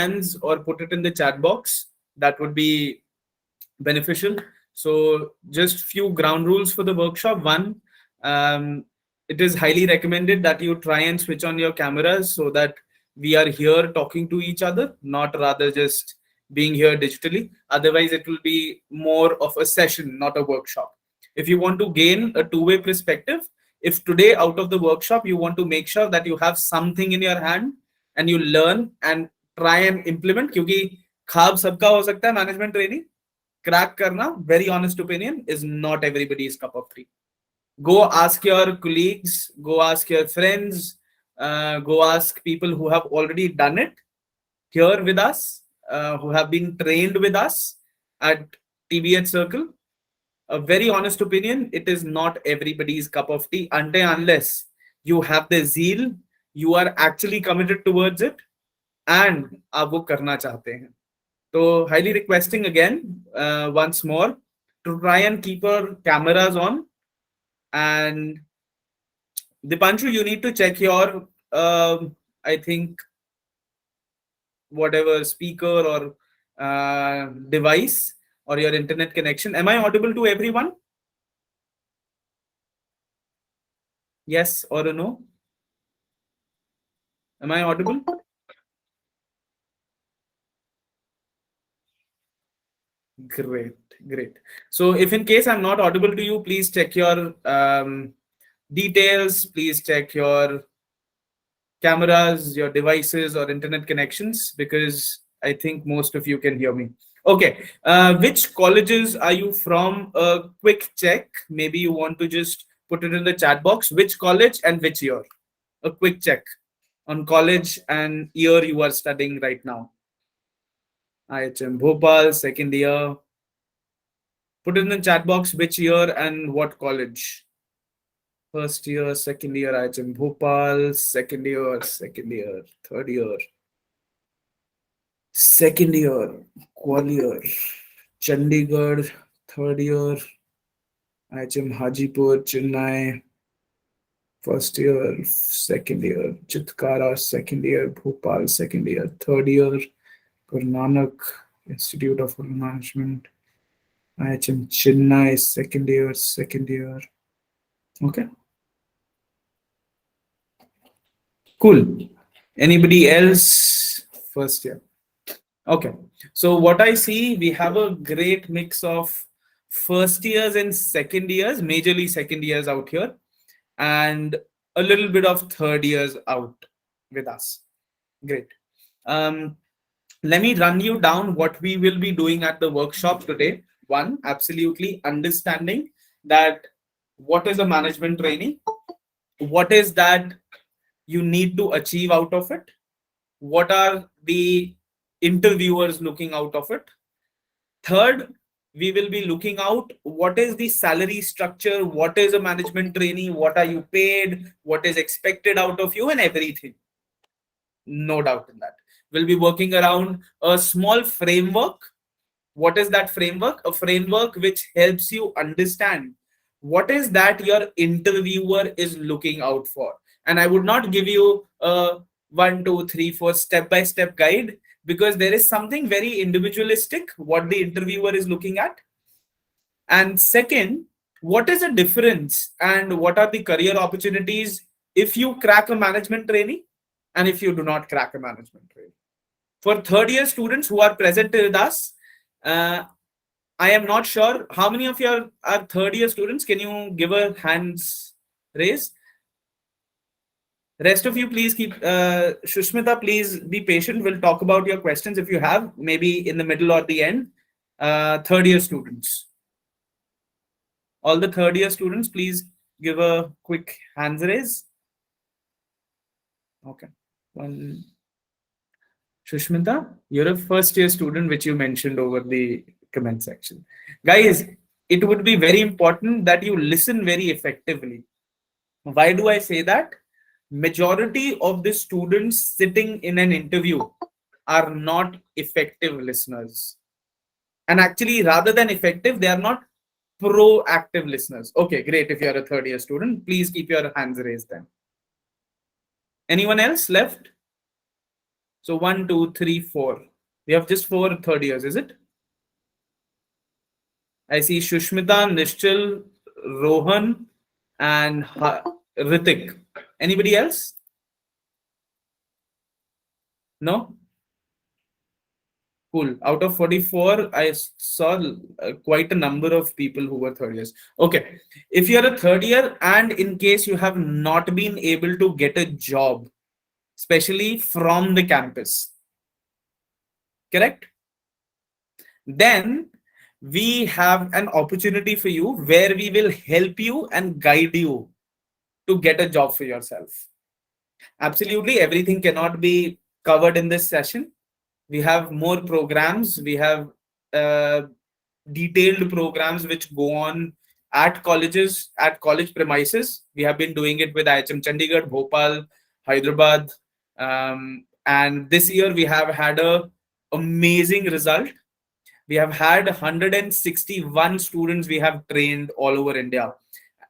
hands or put it in the chat box. That would be beneficial. So just few ground rules for the workshop. One, it is highly recommended that you try and switch on your cameras so that we are here talking to each other, not rather just being here digitally. Otherwise, it will be more of a session, not a workshop. If you want to gain a two-way perspective, if today out of the workshop you want to make sure that you have something in your hand and you learn and try and implement, क्योंकि खाब सबका हो सकता है management training, crack करना, very honest opinion, is not everybody's cup of tea. Go ask your colleagues, go ask your friends, go ask people who have already done it here with us, who have been trained with us at TBH Circle. A very honest opinion, it is not everybody's cup of tea unless you have the zeal, you are actually committed towards it, and आप वो करना चाहते हैं. So highly requesting again, once more, to try and keep our cameras on. And Dipanshu, you need to check your, I think, whatever speaker or device or your internet connection. Am I audible to everyone? Yes or a no? Am I audible? Great, great. So if in case I'm not audible to you, please check your details, please check your cameras, your devices or internet connections, because I think most of you can hear me. Okay, which colleges are you from? A quick check. Maybe you want to just put it in the chat box. Which college and which year? A quick check on college and year you are studying right now. IHM Bhopal, second year. Put it in the chat box which year and what college. First year, second year, IHM Bhopal, second year, third year. Second year, Gwalior, Chandigarh, third year, IHM Hajipur, Chennai, first year, second year, Chitkara, second year, Bhopal, second year, third year, Guru Nanak Institute of Management, IHM Chennai, second year. Okay. Cool. Anybody else? First year. Okay. So what I see, we have a great mix of first years and second years, majorly second years out here, and a little bit of third years out with us. Great. Let me run you down what we will be doing at the workshop today. One, absolutely understanding that what is a management training, what is that you need to achieve out of it, what are the interviewers looking out of it. Third, we will be looking out what is the salary structure, what is a management trainee, what are you paid, what is expected out of you, and everything. No doubt in that. We'll be working around a small framework. What is that framework? A framework which helps you understand what is that your interviewer is looking out for. And I would not give you a 1, 2, 3, 4 step-by-step guide, because there is something very individualistic what the interviewer is looking at. And second, what is the difference and what are the career opportunities if you crack a management training and if you do not crack a management training. For third year students who are present with us, I am not sure how many of you are third year students. Can you give a hands raise? Rest of you, please keep, Shushmita, please be patient. We'll talk about your questions if you have, maybe in the middle or the end. Third year students. All the third year students, please give a quick hands raise. Okay. One. Shushmita, you're a first year student, which you mentioned over the comment section. Guys, it would be very important that you listen very effectively. Why do I say that? Majority of the students sitting in an interview are not effective listeners. And actually, rather than effective, they are not proactive listeners. Okay, great. If you're a third year student, please keep your hands raised then. Anyone else left? So 1, 2, 3, 4. We have just 4 third years, is it? I see Shushmita, Nishchal, Rohan, and Ritik. Anybody else? No? Cool. Out of 44, I saw quite a number of people who were third years. Okay. If you're a third year and in case you have not been able to get a job, especially from the campus, correct? Then we have an opportunity for you where we will help you and guide you to get a job for yourself. Absolutely, everything cannot be covered in this session. We have more programs. We have uh, detailed programs which go on at colleges, at college premises. We have been doing it with IHM Chandigarh, Bhopal, Hyderabad, and this year we have had a amazing result. We have had 161 students we have trained all over India,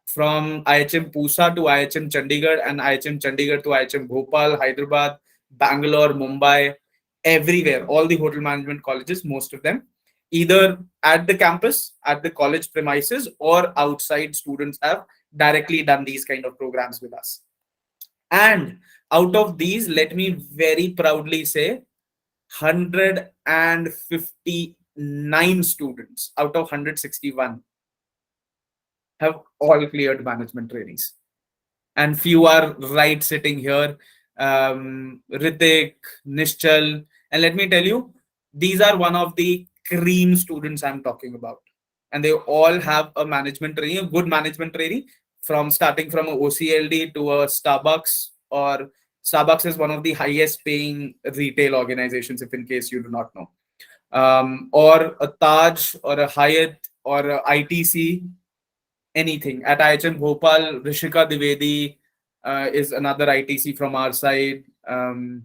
from IHM Pusa to IHM Chandigarh and IHM Chandigarh to IHM Bhopal, Hyderabad, Bangalore, Mumbai, everywhere, all the hotel management colleges, most of them, either at the campus, at the college premises, or outside, students have directly done these kind of programs with us. And out of these, let me very proudly say 159 students out of 161 have all cleared management trainings. And few are right sitting here, Ritik, Nishchal. And let me tell you, these are one of the cream students I'm talking about. And they all have a management training, a good management training, from starting from a OCLD to a Starbucks, or Starbucks is one of the highest paying retail organizations, if in case you do not know, or a Taj or a Hyatt or a ITC, anything. At IHM Bhopal, Rishika Divedi is another ITC from our side.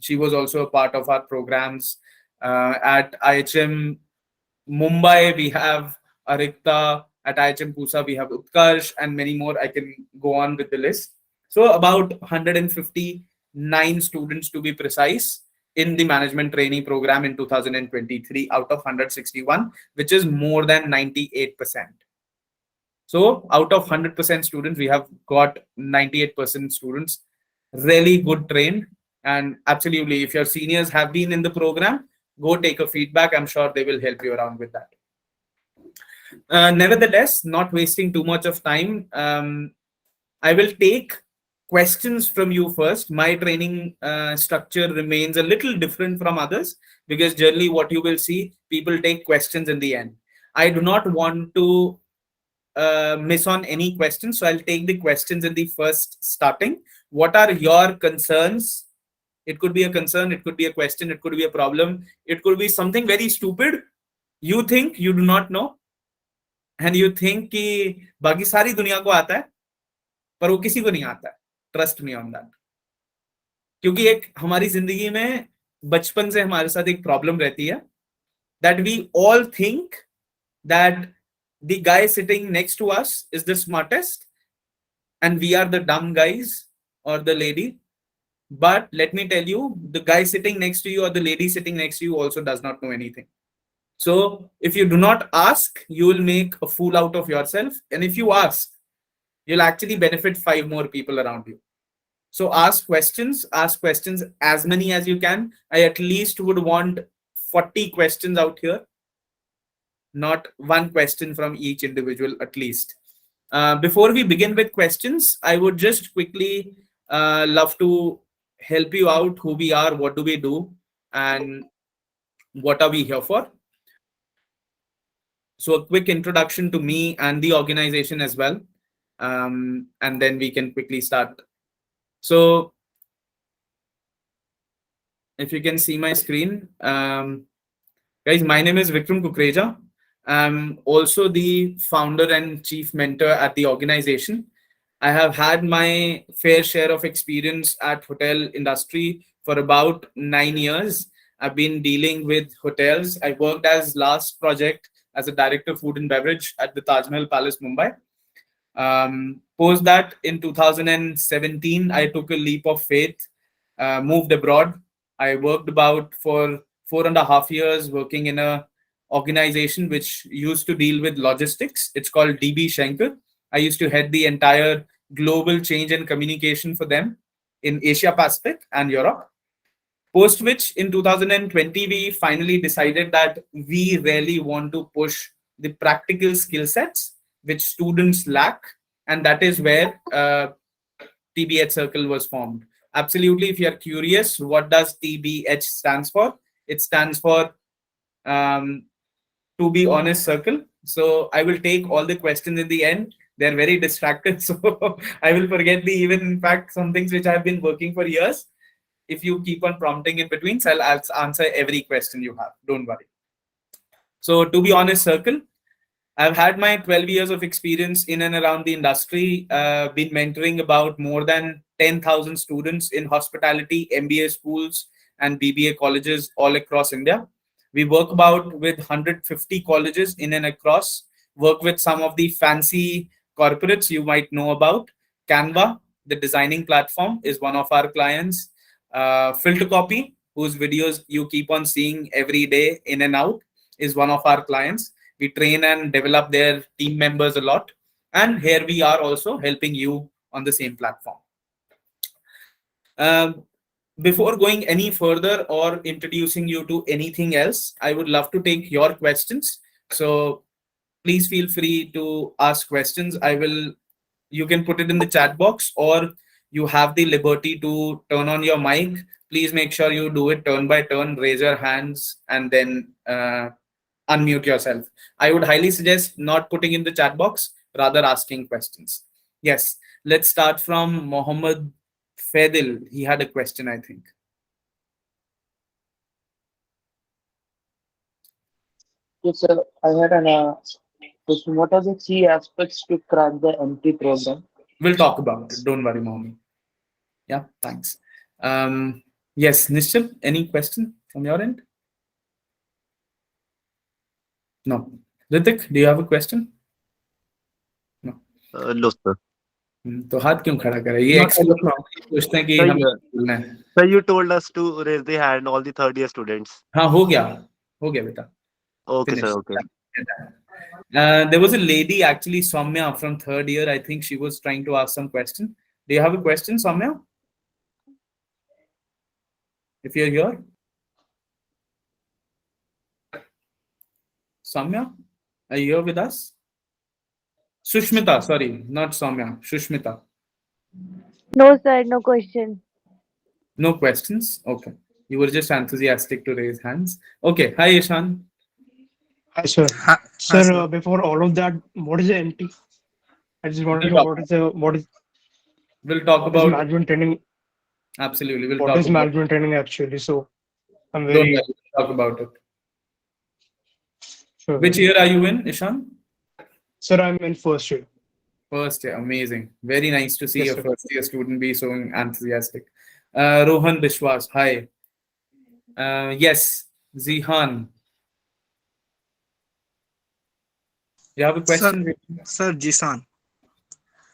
She was also a part of our programs. At IHM Mumbai, we have Arikta. At IHM Pusa, we have Utkarsh and many more. I can go on with the list. So about 159 students to be precise in the management trainee program in 2023 out of 161, which is more than 98%. So out of 100% students, we have got 98% students really good trained. And absolutely, if your seniors have been in the program, go take a feedback. I'm sure they will help you around with that. Nevertheless, not wasting too much of time, I will take questions from you first. My training structure remains a little different from others, because generally what you will see, people take questions in the end. I do not want to miss on any questions. So I'll take the questions in the first starting. What are your concerns? It could be a concern, it could be a question, it could be a problem, it could be something very stupid. You think you do not know, and you think कि बाकी सारी दुनिया को आता है, पर वो किसी को नहीं आता है. Trust me on that. क्योंकि एक हमारी जिंदगी में बचपन से हमारे साथ एक प्रॉब्लम रहती है, that we all think that the guy sitting next to us is the smartest and we are the dumb guys, or the lady. But let me tell you, the guy sitting next to you or the lady sitting next to you also does not know anything. So if you do not ask, you will make a fool out of yourself. And if you ask, you'll actually benefit 5 more people around you. So ask questions as many as you can. I at least would want 40 questions out here, not one question from each individual at least. Before we begin with questions, I would just quickly love to help you out who we are, what do we do, and what are we here for. So a quick introduction to me and the organization as well, and then we can quickly start. So if you can see my screen, guys, my name is Vikram Kukreja. I'm also the founder and chief mentor at the organization. I have had my fair share of experience at hotel industry for about 9 years. I've been dealing with hotels. I worked as last project as a director of food and beverage at the Taj Mahal Palace, Mumbai. Post that in 2017, I took a leap of faith, moved abroad, I worked about for 4.5 years working in a organization which used to deal with logistics. It's called DB Schenker. I used to head the entire global change and communication for them in Asia Pacific and Europe. Post which in 2020, we finally decided that we really want to push the practical skill sets which students lack. And that is where TBH Circle was formed. Absolutely, if you are curious, what does TBH stands for? It stands for um, To Be Honest Circle. So I will take all the questions in the end. They're very distracted, so I will forget the even in fact some things which I've been working for years. If you keep on prompting in between, so I'll answer every question you have. Don't worry. So, To Be Honest Circle, I've had my 12 years of experience in and around the industry, been mentoring about more than 10,000 students in hospitality, MBA schools, and BBA colleges all across India. We work about with 150 colleges in and across, work with some of the fancy corporates you might know about. Canva, the designing platform, is one of our clients. Filter Copy, whose videos you keep on seeing every day in and out, is one of our clients. We train and develop their team members a lot. And here we are also helping you on the same platform. Before going any further or introducing you to anything else, I would love to take your questions. So please feel free to ask questions. You can put it in the chat box, or you have the liberty to turn on your mic. Please make sure you do it turn by turn, raise your hands, and then unmute yourself. I would highly suggest not putting in the chat box, rather asking questions. Yes, let's start from Mohammed Fedil. He had a question, I think. Yes, sir. I had an question. What are the key aspects to crack the MT program? We'll talk about it. Don't worry, Mohammed. Yeah, thanks. Yes, Nishchal, any question from your end? No. Ritik, do you have a question? No. No, sir. तो हाथ क्यों खड़ा करे ये Not as exclude of now. सोचते हैं कि Sir, हमें बोलना है sir, you told us to raise the hand, all the third year students. हाँ हो गया बेटा Okay, sir. finished. Okay. There was a lady actually, Soumya, from third year. I think she was trying to ask some question. Do you have a question, Soumya? If you're here, Soumya, are you here with us? Sushmita, sorry, not Soumya, Sushmita. No, sir, no question. No questions? Okay. You were just enthusiastic to raise hands. Okay. Hi, Ishan. Hi, sir. Hi, Sir, sir. before all of that, what is the MT? I just want to We'll know talk, we'll talk what is about management training? absolutely. We'll What talk is about management training actually? So I'm don't worry, very we'll talk about it. sure. Which year are you in, Ishan? Sir, I'm in first year. First year, amazing. Very nice to see Yes, a sir. first year student be so enthusiastic. Rohan Bishwas, hi. Yes, Zihan. You have a Sir, question? sir, Jisan.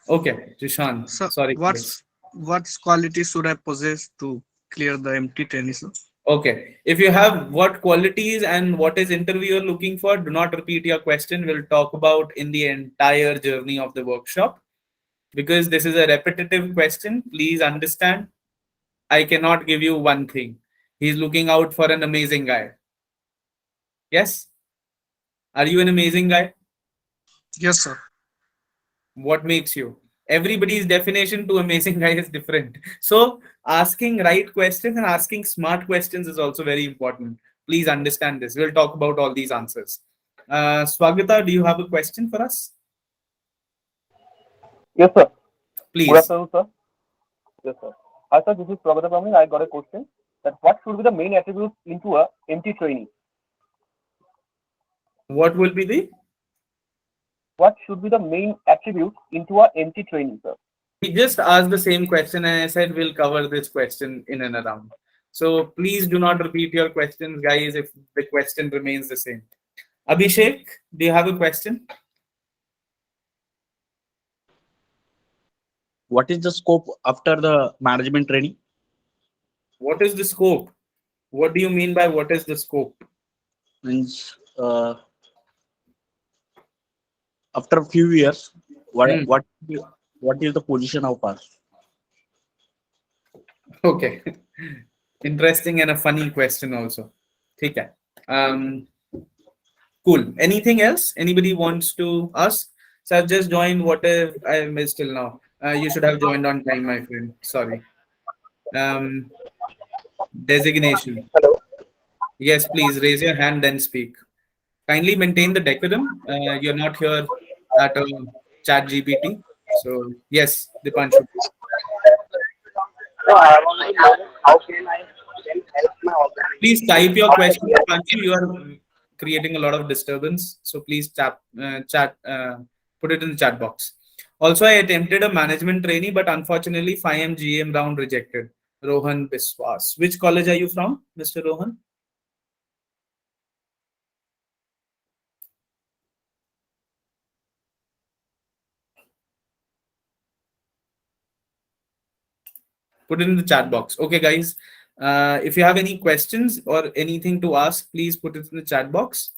Okay, Jishan. Sir, Sorry. what's quality should I possess to clear the MT training, sir? Okay. If you have what qualities and what is interviewer looking for, do not repeat your question. We'll talk about in the entire journey of the workshop. Because this is a repetitive question, please understand. I cannot give you one thing. He's looking out for an amazing guy. Yes? Are you an amazing guy? Yes, sir. What makes you? Everybody's definition to amazing guy is different. So asking right questions and asking smart questions is also very important. Please understand this. We'll talk about all these answers. Swagata, do you have a question for us? Yes, sir. Good Please. afternoon, sir. Yes, sir. Hi, sir. This is Prabhat from me. I got a question that what should be the main attributes into a MT training? What will be the? What should be the main attributes into a MT training, sir? We just asked the same question and I said we'll cover this question in and around. So please do not repeat your questions, guys, if the question remains the same. Abhishek, do you have a question? What is the scope after the management training? What is the scope? What do you mean by what is the scope? Means after a few years, Hmm. what is the position of us? Okay. Interesting and a funny question also. Okay. Cool. Anything else? Anybody wants to ask? So I've just joined. What if I missed till now? You should have joined on time, my friend. Sorry. Um, Designation. Yes, please raise your hand, then speak. Kindly maintain the decorum. You're not here at a chat GPT. So yes, Dipanshu. So I want to know how can I can help my Please organization type your or question, idea. Dipanshu. You are creating a lot of disturbance. So please put it in the chat box. Also, I attempted a management trainee, but unfortunately, 5M GM round rejected. Rohan Biswas. Which college are you from, Mr. Rohan? Put it in the chat box. Okay, guys. If you have any questions or anything to ask, please put it in the chat box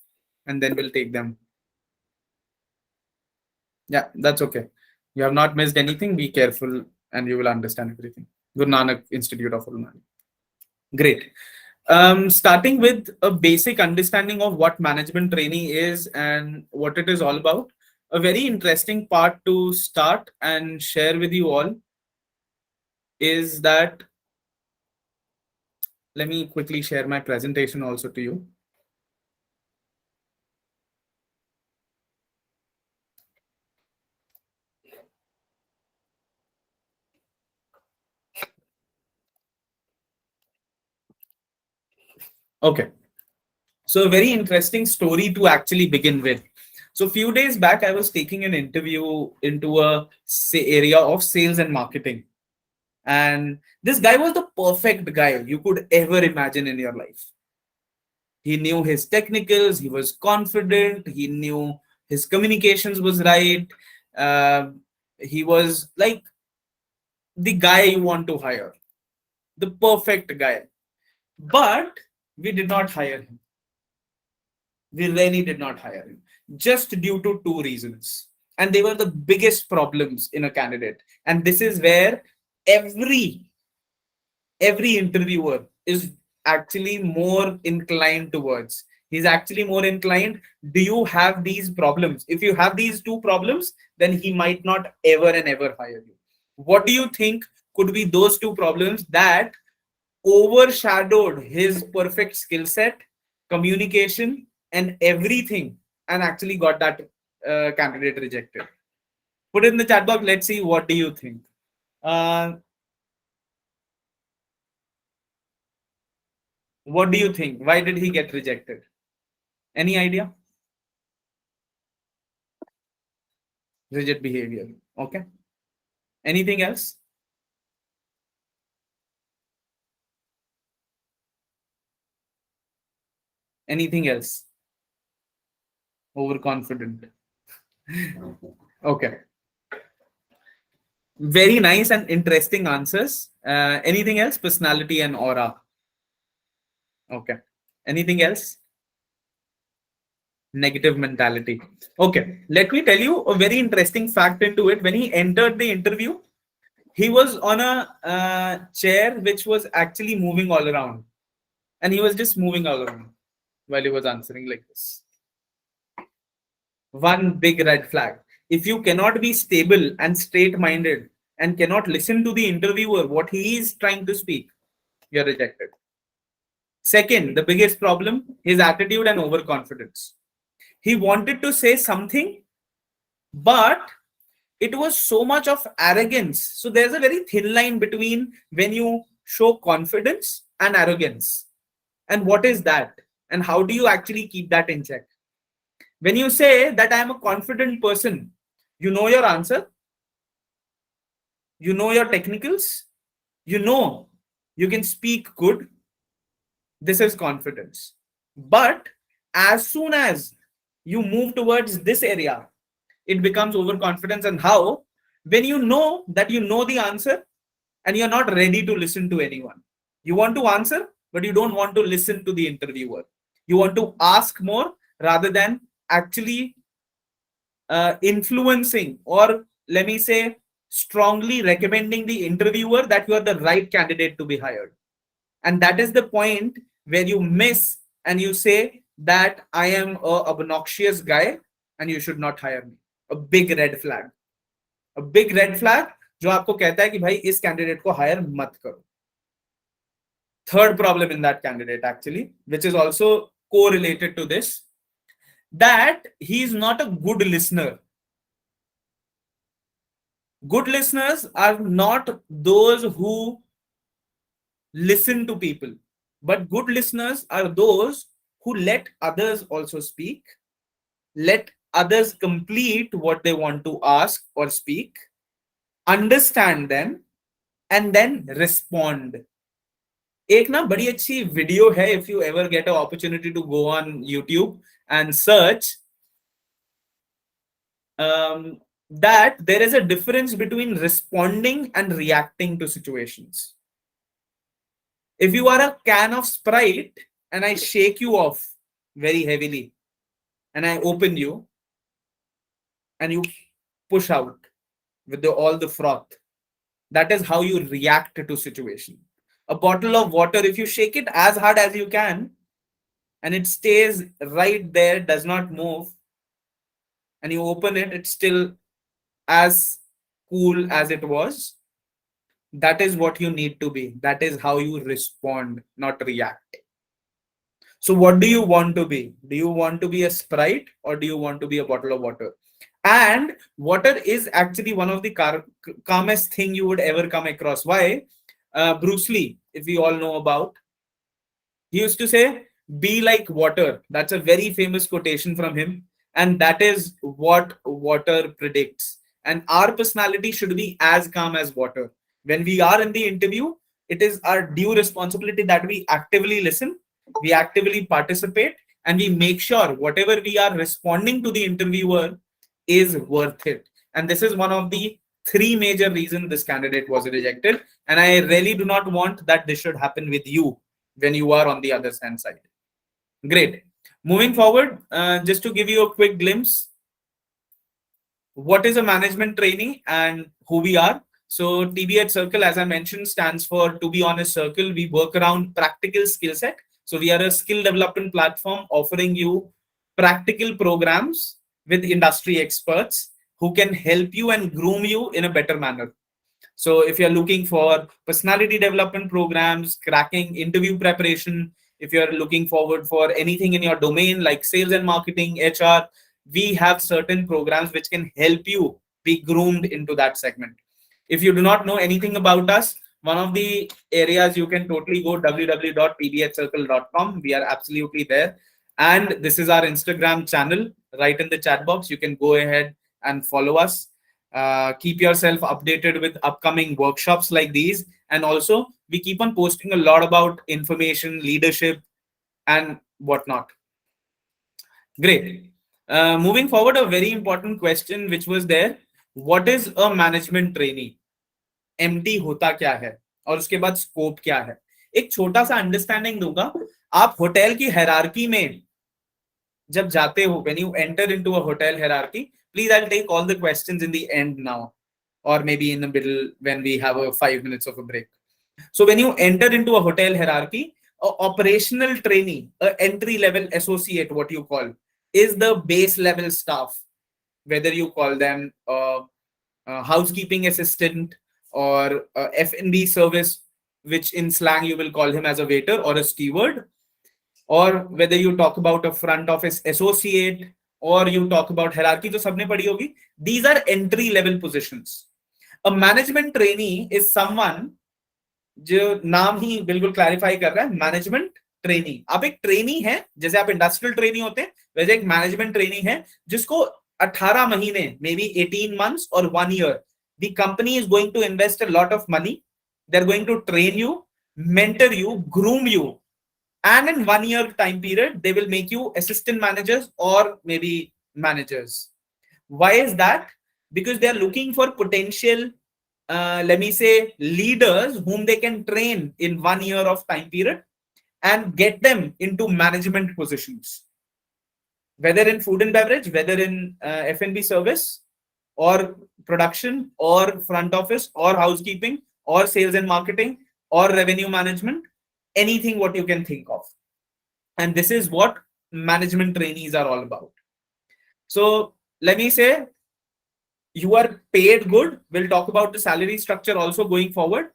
and then we'll take them. Yeah, that's okay. You have not missed anything. Be careful and you will understand everything. Guru Nanak Institute of Ulmani. Great. Starting with a basic understanding of what management training is and what it is all about. A very interesting part to start and share with you all is that let me quickly share my presentation also to you. Okay. So a very interesting story to actually begin with. So a few days back, I was taking an interview into a area of sales and marketing. And this guy was the perfect guy you could ever imagine in your life. He knew his technicals, he was confident, he knew his communications was right. Uh, he was like the guy you want to hire, the perfect guy. But we did not hire him. We really did not hire him just due to two reasons. And they were the biggest problems in a candidate. And this is where every interviewer is actually more inclined towards. He's actually more inclined. Do you have these problems? If you have these two problems, then he might not ever and ever hire you. What do you think could be those two problems that overshadowed his perfect skill set, communication, and everything, and actually got that candidate rejected? Put it in the chat box. Let's see. What do you think? What do you think? Why did he get rejected? Any idea? Rigid behavior. Okay. Anything else? Anything else? Overconfident. Okay. Very nice and interesting answers. Anything else? Personality and aura. Okay. Anything else? Negative mentality. Okay. Let me tell you a very interesting fact into it. When he entered the interview, he was on a chair which was actually moving all around. And he was just moving all around while he was answering like this. One big red flag. If you cannot be stable and straight minded and cannot listen to the interviewer, what he is trying to speak, you're rejected. Second, the biggest problem, his attitude and overconfidence. He wanted to say something, but it was so much of arrogance. So there's a very thin line between when you show confidence and arrogance. And what is that? And how do you actually keep that in check? When you say that I am a confident person, you know your answer, you know your technicals, you know you can speak good. This is confidence. But as soon as you move towards this area, it becomes overconfidence. And how? When you know that you know the answer and you're not ready to listen to anyone. You want to answer, but you don't want to listen to the interviewer. You want to ask more rather than actually influencing, or let me say strongly recommending the interviewer that you are the right candidate to be hired. And that is the point where you miss and you say that I am a obnoxious guy and you should not hire me. A big red flag. A big red flag जो आपको कहता है कि भाई इस candidate को higher मत करो. Third problem in that candidate actually, which is also correlated to this, that he is not a good listener. Good listeners are not those who listen to people, but good listeners are those who let others also speak, let others complete what they want to ask or speak, understand them, and then respond. एक ना बड़ी अच्छी video है, if you ever get an opportunity to go on YouTube and search, that there is a difference between responding and reacting to situations. If you are a can of Sprite and I shake you off very heavily and I open you and you push out with all the froth, that is how you react to situation. A bottle of water, if you shake it as hard as you can and it stays right there, does not move, and you open it, it's still as cool as it was. That is what you need to be. That is how you respond, not react. So what do you want to be? Do you want to be a Sprite or do you want to be a bottle of water? And water is actually one of the calmest thing you would ever come across. Why? Bruce Lee, if we all know about, he used to say, be like water. That's a very famous quotation from him. And that is what water predicts. And our personality should be as calm as water. When we are in the interview, it is our due responsibility that we actively listen, we actively participate, and we make sure whatever we are responding to the interviewer is worth it. And this is one of the 3 major reasons this candidate was rejected. And I really do not want that this should happen with you when you are on the other side. Great. Moving forward, just to give you a quick glimpse, what is a management trainee and who we are. So TBH Circle, as I mentioned, stands for To Be Honest Circle. We work around practical skill set. So we are a skill development platform offering you practical programs with industry experts who can help you and groom you in a better manner. So if you're looking for personality development programs, cracking interview preparation, if you're looking forward for anything in your domain like sales and marketing, HR, we have certain programs which can help you be groomed into that segment. If you do not know anything about us, one of the areas you can totally go www.tbhcircle.com. We are absolutely there. And this is our Instagram channel right in the chat box. You can go ahead and follow us. Keep yourself updated with upcoming workshops like these. And also, we keep on posting a lot about information, leadership, and whatnot. Great. Moving forward, a very important question which was there. What is a management trainee? MT होता क्या है और उसके बाद scope क्या है? एक छोटा सा अंडरस्टैंडिंग दूंगा. आप होटल की हायरार्की में जब जाते हो, when you enter into a hotel hierarchy, please I'll take all the questions in the end now, or maybe in the middle when we have a 5 minutes of a break. So when you enter into a hotel hierarchy, a operational trainee, a entry level associate, what you call, is the base level staff, whether you call them housekeeping assistant or F&B service, which in slang you will call him as a waiter or a steward, or whether you talk about a front office associate or you talk about hierarchy, जो सबने पढ़ी होगी. These are entry level positions. A management trainee is someone, जो नाम ही बिल्कुल clarify कर रहा है, मैनेजमेंट ट्रेनी. आप एक ट्रेनी है, जैसे आप इंडस्ट्रियल ट्रेनी होते हैं, वैसे एक मैनेजमेंट ट्रेनी है जिसको 18 महीने, maybe 18 months or 1 year, the company is going to invest a lot of money. They're going to train you, mentor you, groom you, and in 1 year time period, they will make you assistant managers or maybe managers. Why is that? Because they are looking for potential, let me say, leaders whom they can train in 1 year of time period. and get them into management positions, whether in food and beverage, whether in F&B service, or production, or front office, or housekeeping, or sales and marketing, or revenue management, anything what you can think of. And this is what management trainees are all about. So let me say, you are paid good. We'll talk about the salary structure also going forward.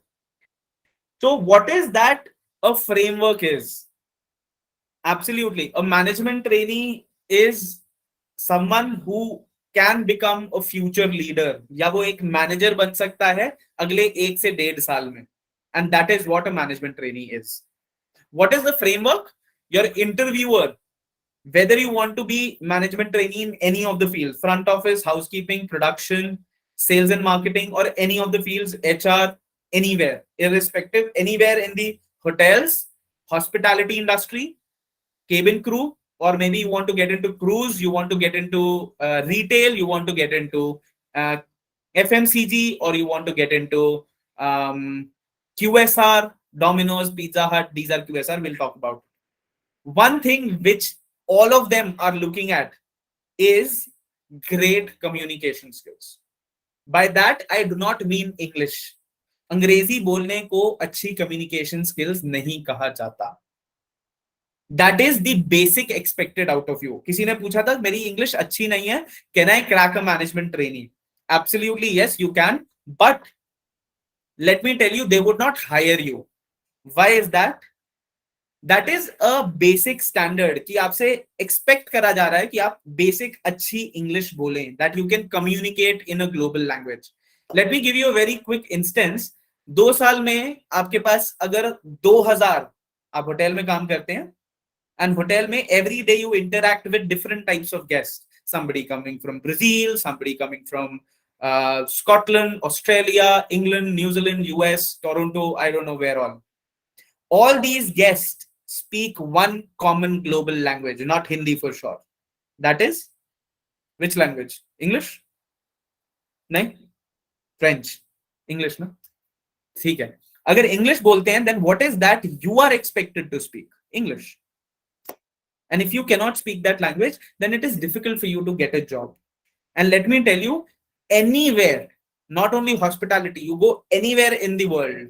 So what is that a framework is? Absolutely. A management trainee is someone who can become a future leader, या वो एक manager बन सकता है अगले 1 से 1.5 साल में. And that is what a management trainee is. What is the framework? Your interviewer, whether you want to be management trainee in any of the fields, front office, housekeeping, production, sales and marketing, or any of the fields, HR, anywhere, irrespective, anywhere in the hotels, hospitality industry, cabin crew, or maybe you want to get into cruise, you want to get into retail, you want to get into FMCG, or you want to get into QSR, Domino's, Pizza Hut, these are QSR, we'll talk about. One thing which all of them are looking at is great communication skills. By that, I do not mean English. अंग्रेजी बोलने को अच्छी communication skills नहीं कहा जाता. That is the basic expected out of you. किसी ने पूछा था मेरी English अच्छी नहीं है, can I crack a management trainee? Absolutely yes, you can. But let me tell you, they would not hire you. Why is that? That is a basic standard कि आपसे expect करा जा रहा है कि आप basic अच्छी English बोलें, that you can communicate in a global language. Let me give you a very quick instance. 2 साल में आपके पास अगर 2000 आप होटल में काम करते हैं, and hotel में every day you interact with different types of guests, somebody coming from Brazil, somebody coming from Scotland, Australia, England, New Zealand, US, Toronto, I don't know where all these guests speak one common global language, not Hindi for sure. That is which language? English? नहीं, French. English ना? ठीक है. अगर English बोलते हैं, then what is that you are expected to speak? English. And if you cannot speak that language, then it is difficult for you to get a job. And let me tell you, anywhere, not only hospitality, you go anywhere in the world,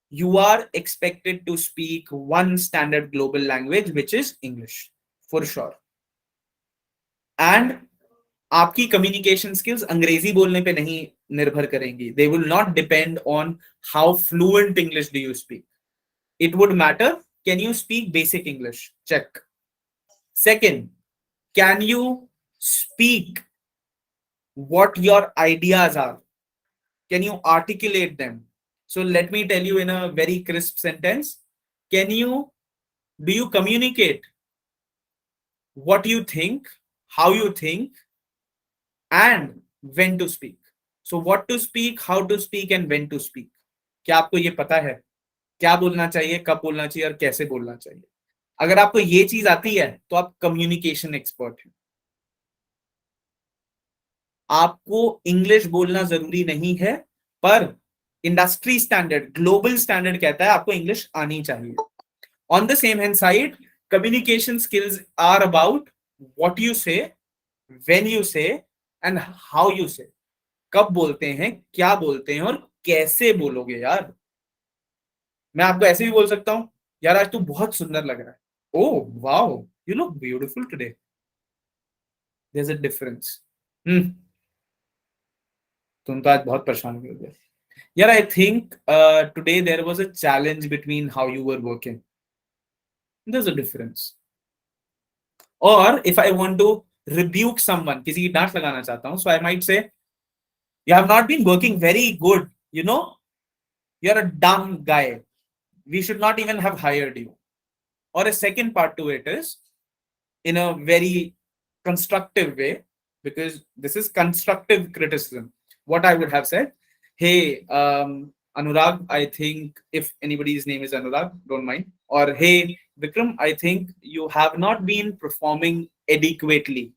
you are expected to speak one standard global language, which is English, for sure. And आपकी communication skills अंग्रेजी बोलने पे नहीं निर्भर करेंगी. They will not depend on how fluent English do you speak. It would matter, can you speak basic English? Check. Second, can you speak what your ideas are? Can you articulate them? So let me tell you in a very crisp sentence. Do you communicate what you think, how you think, and when to speak? So what to speak, how to speak, and when to speak. क्या आपको ये पता है? क्या बोलना चाहिए, कब बोलना चाहिए, और कैसे बोलना चाहिए? अगर आपको ये चीज आती है तो आप कम्युनिकेशन एक्सपर्ट हैं. आपको इंग्लिश बोलना जरूरी नहीं है, पर इंडस्ट्री स्टैंडर्ड, ग्लोबल स्टैंडर्ड कहता है आपको इंग्लिश आनी चाहिए. On the same hand side, communication skills are about what you say, when you say, and how you say. कब बोलते हैं, क्या बोलते हैं, और कैसे बोलोगे. यार मैं आपको ऐसे भी बोल सकता हूं, यार आज तू बहुत सुंदर लग रहा है. Oh wow, you look beautiful today. There's a difference. तुम तो आज बहुत परेशान हो गए. Yeah, I think today there was a challenge between how you were working. There's a difference. Or if I want to rebuke someone, किसी की डांट लगाना चाहता हूं, so I might say, you have not been working very good. You know, you're a dumb guy. We should not even have hired you. Or a second part to it is, in a very constructive way, because this is constructive criticism. What I would have said, hey, Anurag, I think if anybody's name is Anurag, don't mind. Or hey, Vikram, I think you have not been performing adequately.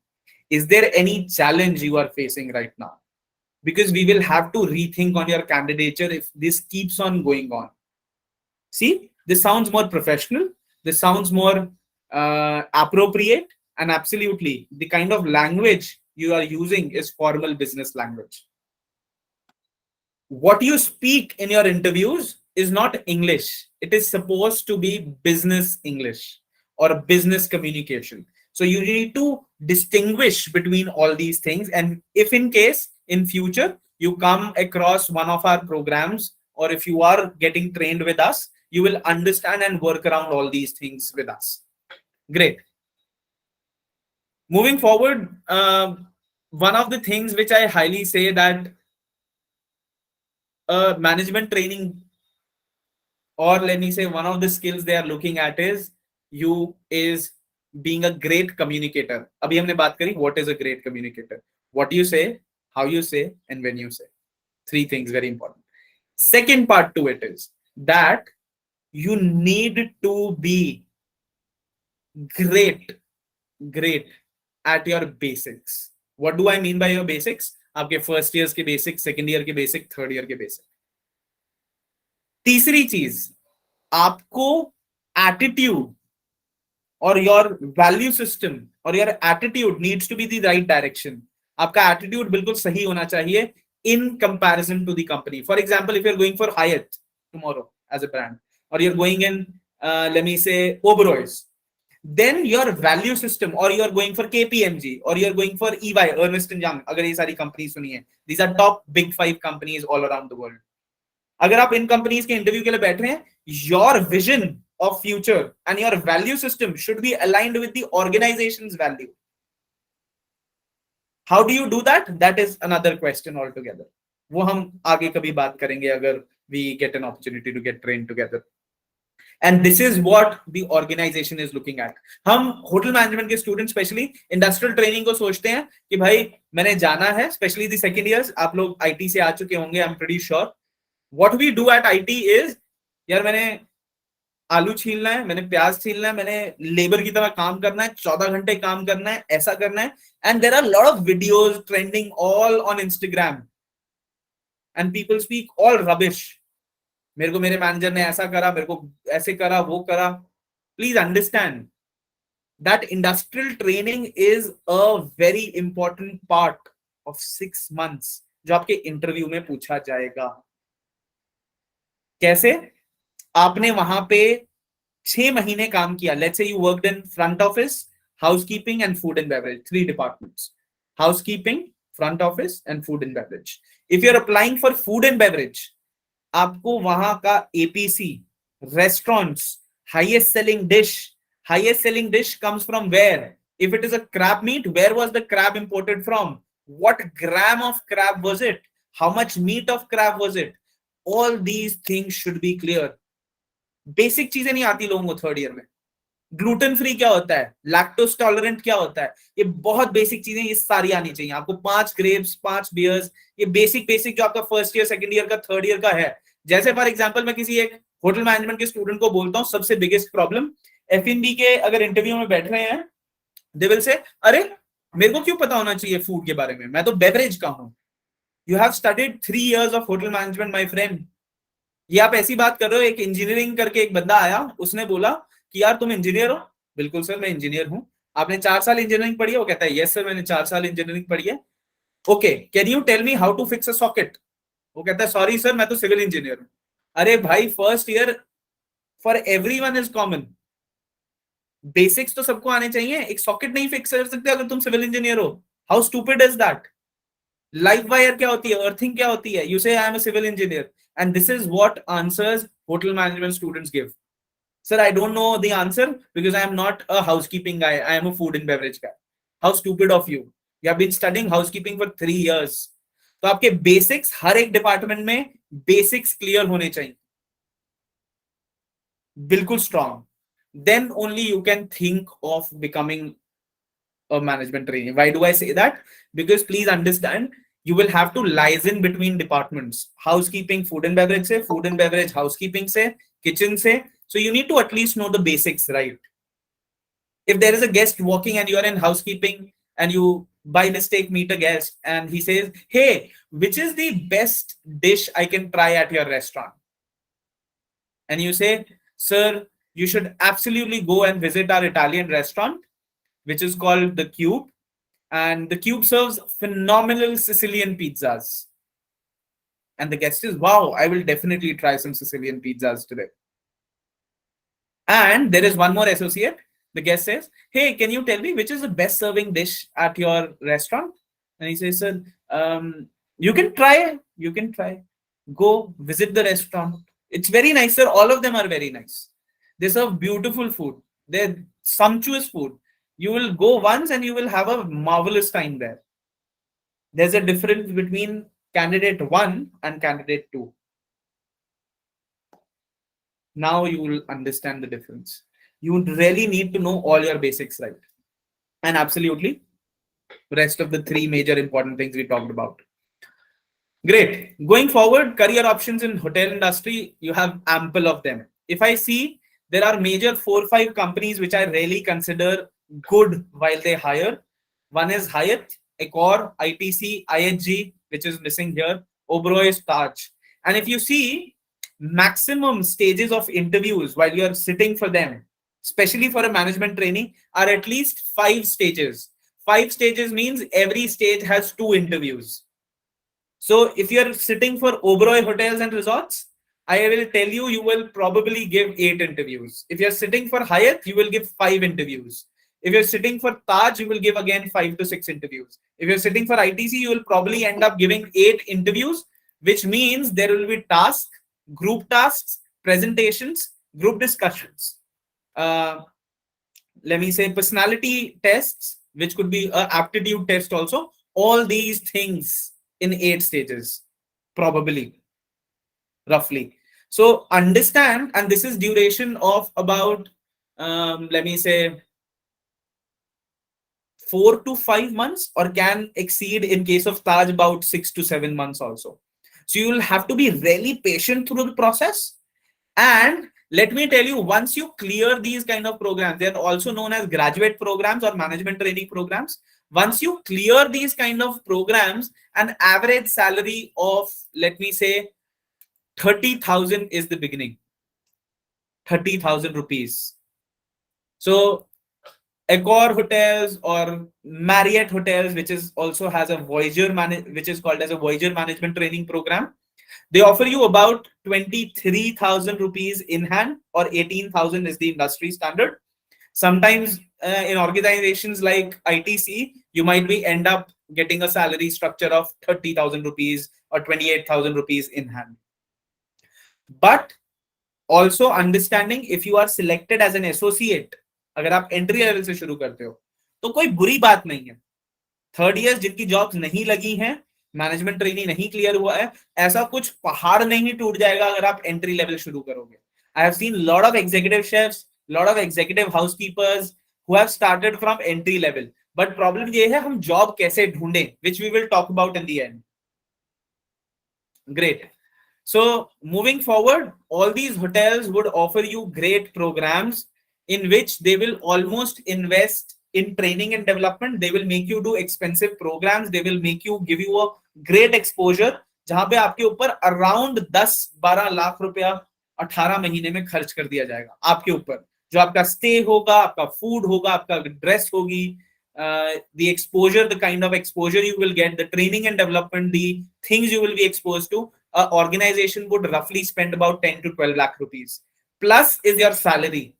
Is there any challenge you are facing right now? Because we will have to rethink on your candidature if this keeps on going on. See, this sounds more professional. This sounds more appropriate, and absolutely the kind of language you are using is formal business language. What you speak in your interviews is not English. It is supposed to be business English or business communication. So you need to distinguish between all these things. And if in case in future you come across one of our programs, or if you are getting trained with us, you will understand and work around all these things with us. Great. Moving forward, one of the things which I highly say that management training, or let me say one of the skills they are looking at is being a great communicator. Abhi humne baat kari what is a great communicator. What you say, how you say, and when you say. Three things very important. Second part to it is that you need to be great at your basics. What do I mean by your basics? आपके first year के basic, second year के basic, third year के basic. तीसरी चीज, आपको attitude और your value system और your attitude needs to be the right direction. आपका एटीट्यूड बिल्कुल सही होना चाहिए in comparison to the company. For example, if you're going for Hyatt tomorrow as a brand, or you're going in let me say Oberoi's, then your value system, or you're going for KPMG, or you're going for EY, Ernst & Young, अगर ये सारी companies सुनी है, these are top big 5 companies all around the world. अगर आप इन companies के interview के लिए बैठ रहे हैं, your vision of future and your value system should be aligned with the organization's value. How do you do that? That is another question altogether. वो हम आगे कभी बात करेंगे अगर we get an opportunity to get trained together. And this is what the organization is looking at. हम hotel management के student specially industrial training को सोचते हैं कि भाई मैंने जाना है, स्पेशली द सेकंड इयर्स. आप लोग आईटी से आ चुके होंगे, I am pretty sure. What we do at IT is, यार मैंने आलू छीलना है, मैंने प्याज छीलना है, मैंने लेबर की तरह काम करना है, 14 घंटे काम करना है, ऐसा करना है. And there are lot of videos trending all on Instagram and people speak all rubbish. मेरे को मेरे मैनेजर ने ऐसा करा, मेरे को ऐसे करा, वो करा. Please understand that industrial training is a very important part of 6 months जो आपके इंटरव्यू में पूछा जाएगा. कैसे? आपने वहां पे 6 महीने काम किया. Let's say you worked in front office, housekeeping and food and beverage, 3 departments. Housekeeping, front office and food and beverage. If you are applying for food and beverage, आपको वहां का APC, restaurants, highest selling dish comes from where? If it is a crab meat, where was the crab imported from? What gram of crab was it? How much meat of crab was it? All these things should be clear. Basic चीजें नहीं आती लोगों को third year में. Gluten free क्या होता है, lactose tolerant क्या होता है, ये बहुत बेसिक चीजें, ये सारी आनी चाहिए आपको. 5 ग्रेप्स, 5 बियर्स, ये बेसिक जो आपका फर्स्ट ईयर, सेकंड ईयर का, थर्ड ईयर का है. जैसे फॉर एग्जांपल मैं किसी एक होटल मैनेजमेंट के स्टूडेंट को बोलता हूँ सबसे बिगेस्ट प्रॉब्लम, एफएनबी के अगर इंटरव्यू में बैठ रहे हैं, दे विल से अरे मेरे को क्यों पता होना चाहिए फूड के बारे में, मैं तो बेवरेज का हूं. You have studied 3 years of hotel management my friend. ये आप ऐसी बात कर रहे हो. एक इंजीनियरिंग करके एक बंदा आया, उसने बोला कि यार तुम इंजीनियर हो. बिल्कुल सर मैं इंजीनियर हूं. आपने 4 साल इंजीनियरिंग पढ़ी है? वो कहता है यस सर मैंने 4 साल इंजीनियरिंग पढ़ी है. Okay, can you tell me how to fix a socket? वो कहता है सॉरी सर मैं तो सिविल इंजीनियर हूं. अरे भाई first year for everyone is common. Basics तो सबको आने चाहिए. एक सॉकेट नहीं फिक्स कर सकते अगर तुम सिविल इंजीनियर हो? How stupid is that? Live wire क्या होती है, अर्थिंग क्या होती है? You say I am a civil engineer. And this is what answers hotel management students give. Sir, I don't know the answer because I am not a housekeeping guy. I am a food and beverage guy. How stupid of you. You have been studying housekeeping for 3 years. तो आपके basics हर एक department में basics clear होने चाहिए, बिल्कुल strong. Then only you can think of becoming a management trainee. Why do I say that? Because please understand, you will have to liaison between departments. Housekeeping food and beverage se, food and beverage housekeeping se, kitchen se. So you need to at least know the basics, right? If there is a guest walking and you are in housekeeping and you by mistake meet a guest and he says, hey, which is the best dish I can try at your restaurant? And you say, sir, you should absolutely go and visit our Italian restaurant, which is called The Cube. And The Cube serves phenomenal Sicilian pizzas. And the guest is, wow, I will definitely try some Sicilian pizzas today. And there is one more associate. The guest says, hey, can you tell me which is the best serving dish at your restaurant? And he says, sir, you can try. You can try. Go visit the restaurant. It's very nice, sir. All of them are very nice. They serve beautiful food. They're sumptuous food. You will go once and you will have a marvelous time there. There's a difference between candidate 1 and candidate 2. Now you will understand the difference. You really need to know all your basics right. And absolutely, the rest of the 3 major important things we talked about. Great. Going forward, career options in hotel industry, you have ample of them. If I see, there are major 4 or 5 companies which I really consider good while they hire. One is Hyatt, Accor, ITC, IHG, which is missing here, Oberoi, Taj. And if you see, maximum stages of interviews while you are sitting for them, especially for a management training, are at least 5 stages. 5 stages means every stage has 2 interviews. So if you are sitting for Oberoi Hotels and Resorts, I will tell you, you will probably give 8 interviews. If you're sitting for Hyatt, you will give 5 interviews. If you're sitting for Taj, you will give again 5 to 6 interviews. If you're sitting for ITC, you will probably end up giving 8 interviews, which means there will be tasks, group tasks, presentations, group discussions. Let me say personality tests, which could be an aptitude test also. All these things in 8 stages, probably, roughly. So understand, and this is duration of about, let me say, 4 to 5 months, or can exceed in case of Taj about 6 to 7 months also. So you will have to be really patient through the process. And let me tell you, once you clear these kind of programs, they are also known as graduate programs or management training programs. Once you clear these kind of programs, an average salary of, let me say, 30,000 is the beginning. 30,000 rupees. So Accor Hotels or Marriott Hotels, which is also has a Voyager which is called as a Voyager management training program, they offer you about 23,000 rupees in hand, or 18,000 is the industry standard. Sometimes in organizations like ITC, you might be end up getting a salary structure of 30,000 rupees or 28,000 rupees in hand. But also understanding, if you are selected as an associate, अगर आप entry level से शुरू करते हो तो कोई बुरी बात नहीं है. 3rd ईयर्स जिनकी जॉब्स नहीं लगी हैं, मैनेजमेंट ट्रेनिंग नहीं क्लियर हुआ है, ऐसा कुछ पहाड़ नहीं टूट जाएगा अगर आप एंट्री लेवल शुरू करोगे. I have seen lot of executive chefs, lot of executive housekeepers who have started from entry level. But problem ये है, हम जॉब कैसे ढूंढें, which we will talk about in the end. Great. So moving forward, all these hotels would offer you great programs in which they will almost invest in training and development. They will make you do expensive programs. They will make you, give you a great exposure, जहां पे आपके ऊपर around 10-12 lakh रुपया 18 महीने में खर्च कर दिया जाएगा आपके ऊपर. जो आपका स्टे होगा, आपका फूड होगा, आपका ड्रेस होगी, the exposure, the kind of exposure you will get, the training and development, the things you will be exposed to. An organization would roughly spend about 10 to 12 lakh rupees. Plus is your salary.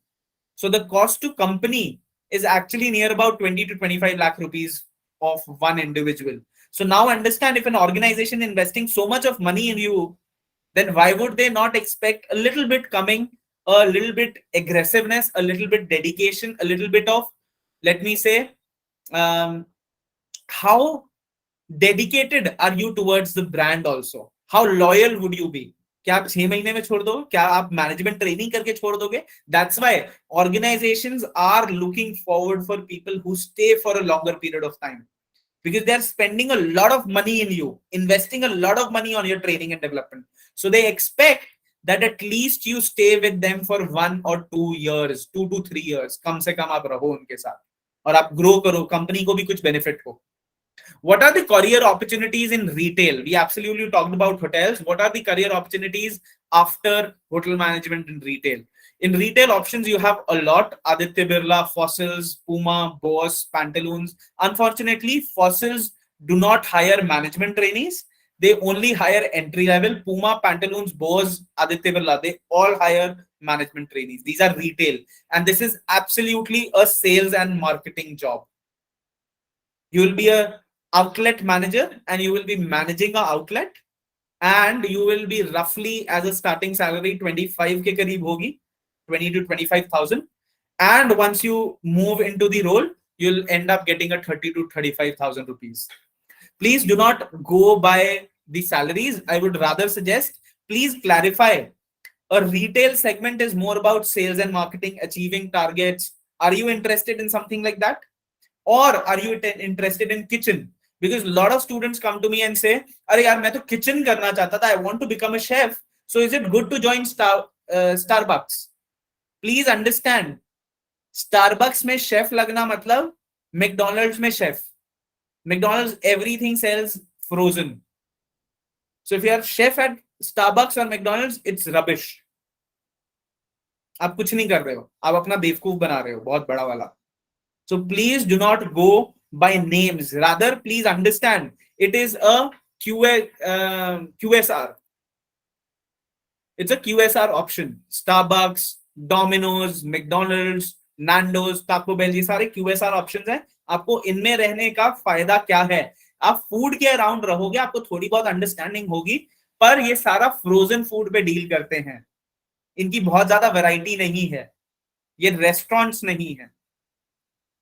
So the cost to company is actually near about 20 to 25 lakh rupees of one individual. So now understand, if an organization investing so much of money in you, then why would they not expect a little bit coming, a little bit aggressiveness, a little bit dedication, a little bit of, let me say, how dedicated are you towards the brand also? How loyal would you be? क्या आप 6 महीने में छोड़ दोगे? क्या आप management training करके छोड़ दोगे? That's why organizations are looking forward for people who stay for a longer period of time, because they are spending a lot of money in you, investing a lot of money on your training and development. So they expect that at least you stay with them for 1 or 2 years, 2 to 3 years. कम से कम आप रहो उनके साथ और आप grow करो, company को भी कुछ बेनिफिट हो. What are the career opportunities in retail? We absolutely talked about hotels. What are the career opportunities after hotel management in retail? In retail options, you have a lot: Aditya Birla, Fossils, Puma, Boss, Pantaloons. Unfortunately, Fossils do not hire management trainees. They only hire entry level. Puma, Pantaloons, Boss, Aditya Birla, they all hire management trainees. These are retail. And this is absolutely a sales and marketing job. You will be a outlet manager and you will be managing an outlet, and you will be roughly as a starting salary 25 ke kareeb hogi, 20 to 25,000. And once you move into the role, you'll end up getting a 30 to 35,000 rupees. Please do not go by the salaries. I would rather suggest, please clarify. A retail segment is more about sales and marketing, achieving targets. Are you interested in something like that? Or are you interested in kitchen? Because a lot of students come to me and say, "Arey yaar, main to kitchen karna chahta tha. I want to become a chef. So is it good to join Starbucks?" Please understand, Starbucks में chef लगना मतलब McDonald's में chef. McDonald's everything sells frozen. So if you are chef at Starbucks or McDonald's, it's rubbish. आप कुछ नहीं कर रहे हो, आप अपना बेवकूफ बना रहे हो बहुत बड़ा वाला. So please do not go by names. Rather, please understand, it is a QSR. It's a QSR option. Starbucks, Domino's, McDonald's, Nando's, Taco Bell, ये सारे QSR options हैं. आपको इनमें रहने का फायदा क्या है? आप फूड के अराउंड रहोगे, आपको थोड़ी बहुत अंडरस्टैंडिंग होगी, पर ये सारा फ्रोजन फूड पे डील करते हैं. इनकी बहुत ज्यादा वैरायटी नहीं है. ये रेस्टोरेंट्स नहीं है.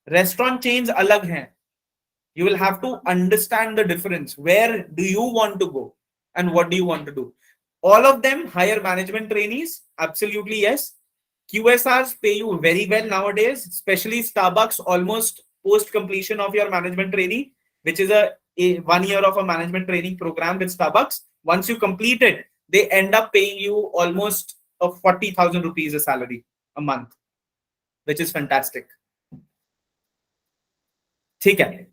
रेस्टोरेंट चेन्स अलग हैं. You will have to understand the difference. Where do you want to go and what do you want to do? All of them hire management trainees. Absolutely, yes. QSRs pay you very well nowadays, especially Starbucks, almost post completion of your management trainee, which is a 1 year of a management training program with Starbucks. Once you complete it, they end up paying you almost 40,000 rupees a salary a month, which is fantastic. ठीक है.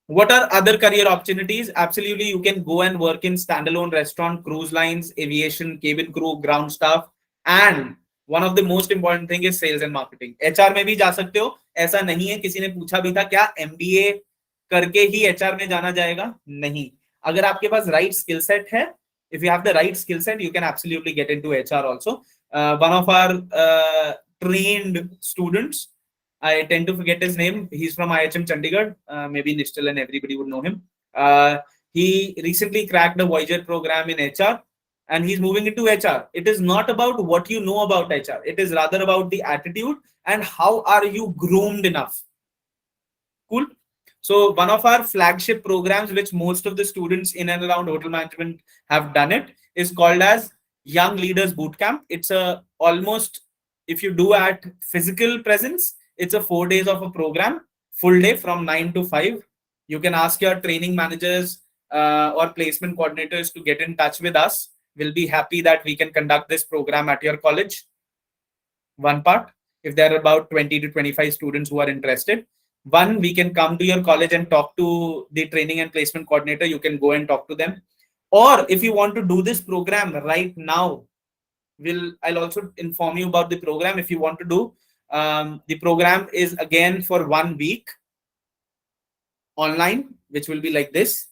What are other career opportunities? Absolutely, you can go and work in standalone restaurant, cruise lines, aviation, cabin crew, ground staff, and one of the most important thing is sales and marketing. HR में भी जा सकते हो. ऐसा नहीं है, किसी ने पूछा भी था क्या MBA करके ही HR में जाना जाएगा? नहीं. अगर आपके पास right skill set है, if you have the right skill set, you can absolutely get into HR also. One of our trained students, I tend to forget his name. He's from IHM Chandigarh. Maybe Nishtal and everybody would know him. He recently cracked a Voyager program in HR and he's moving into HR. It is not about what you know about HR. It is rather about the attitude and how are you groomed enough. Cool. So one of our flagship programs, which most of the students in and around hotel management have done it, is called as Young Leaders Bootcamp. It's a almost, if you do at physical presence, it's a 4 days of a program, full day from 9 to 5. You can ask your training managers or placement coordinators to get in touch with us. We'll be happy that we can conduct this program at your college. One part, if there are about 20 to 25 students who are interested. One, we can come to your college and talk to the training and placement coordinator. You can go and talk to them. Or if you want to do this program right now, I'll also inform you about the program. If you want to do, the program is again for 1 week online, which will be like this,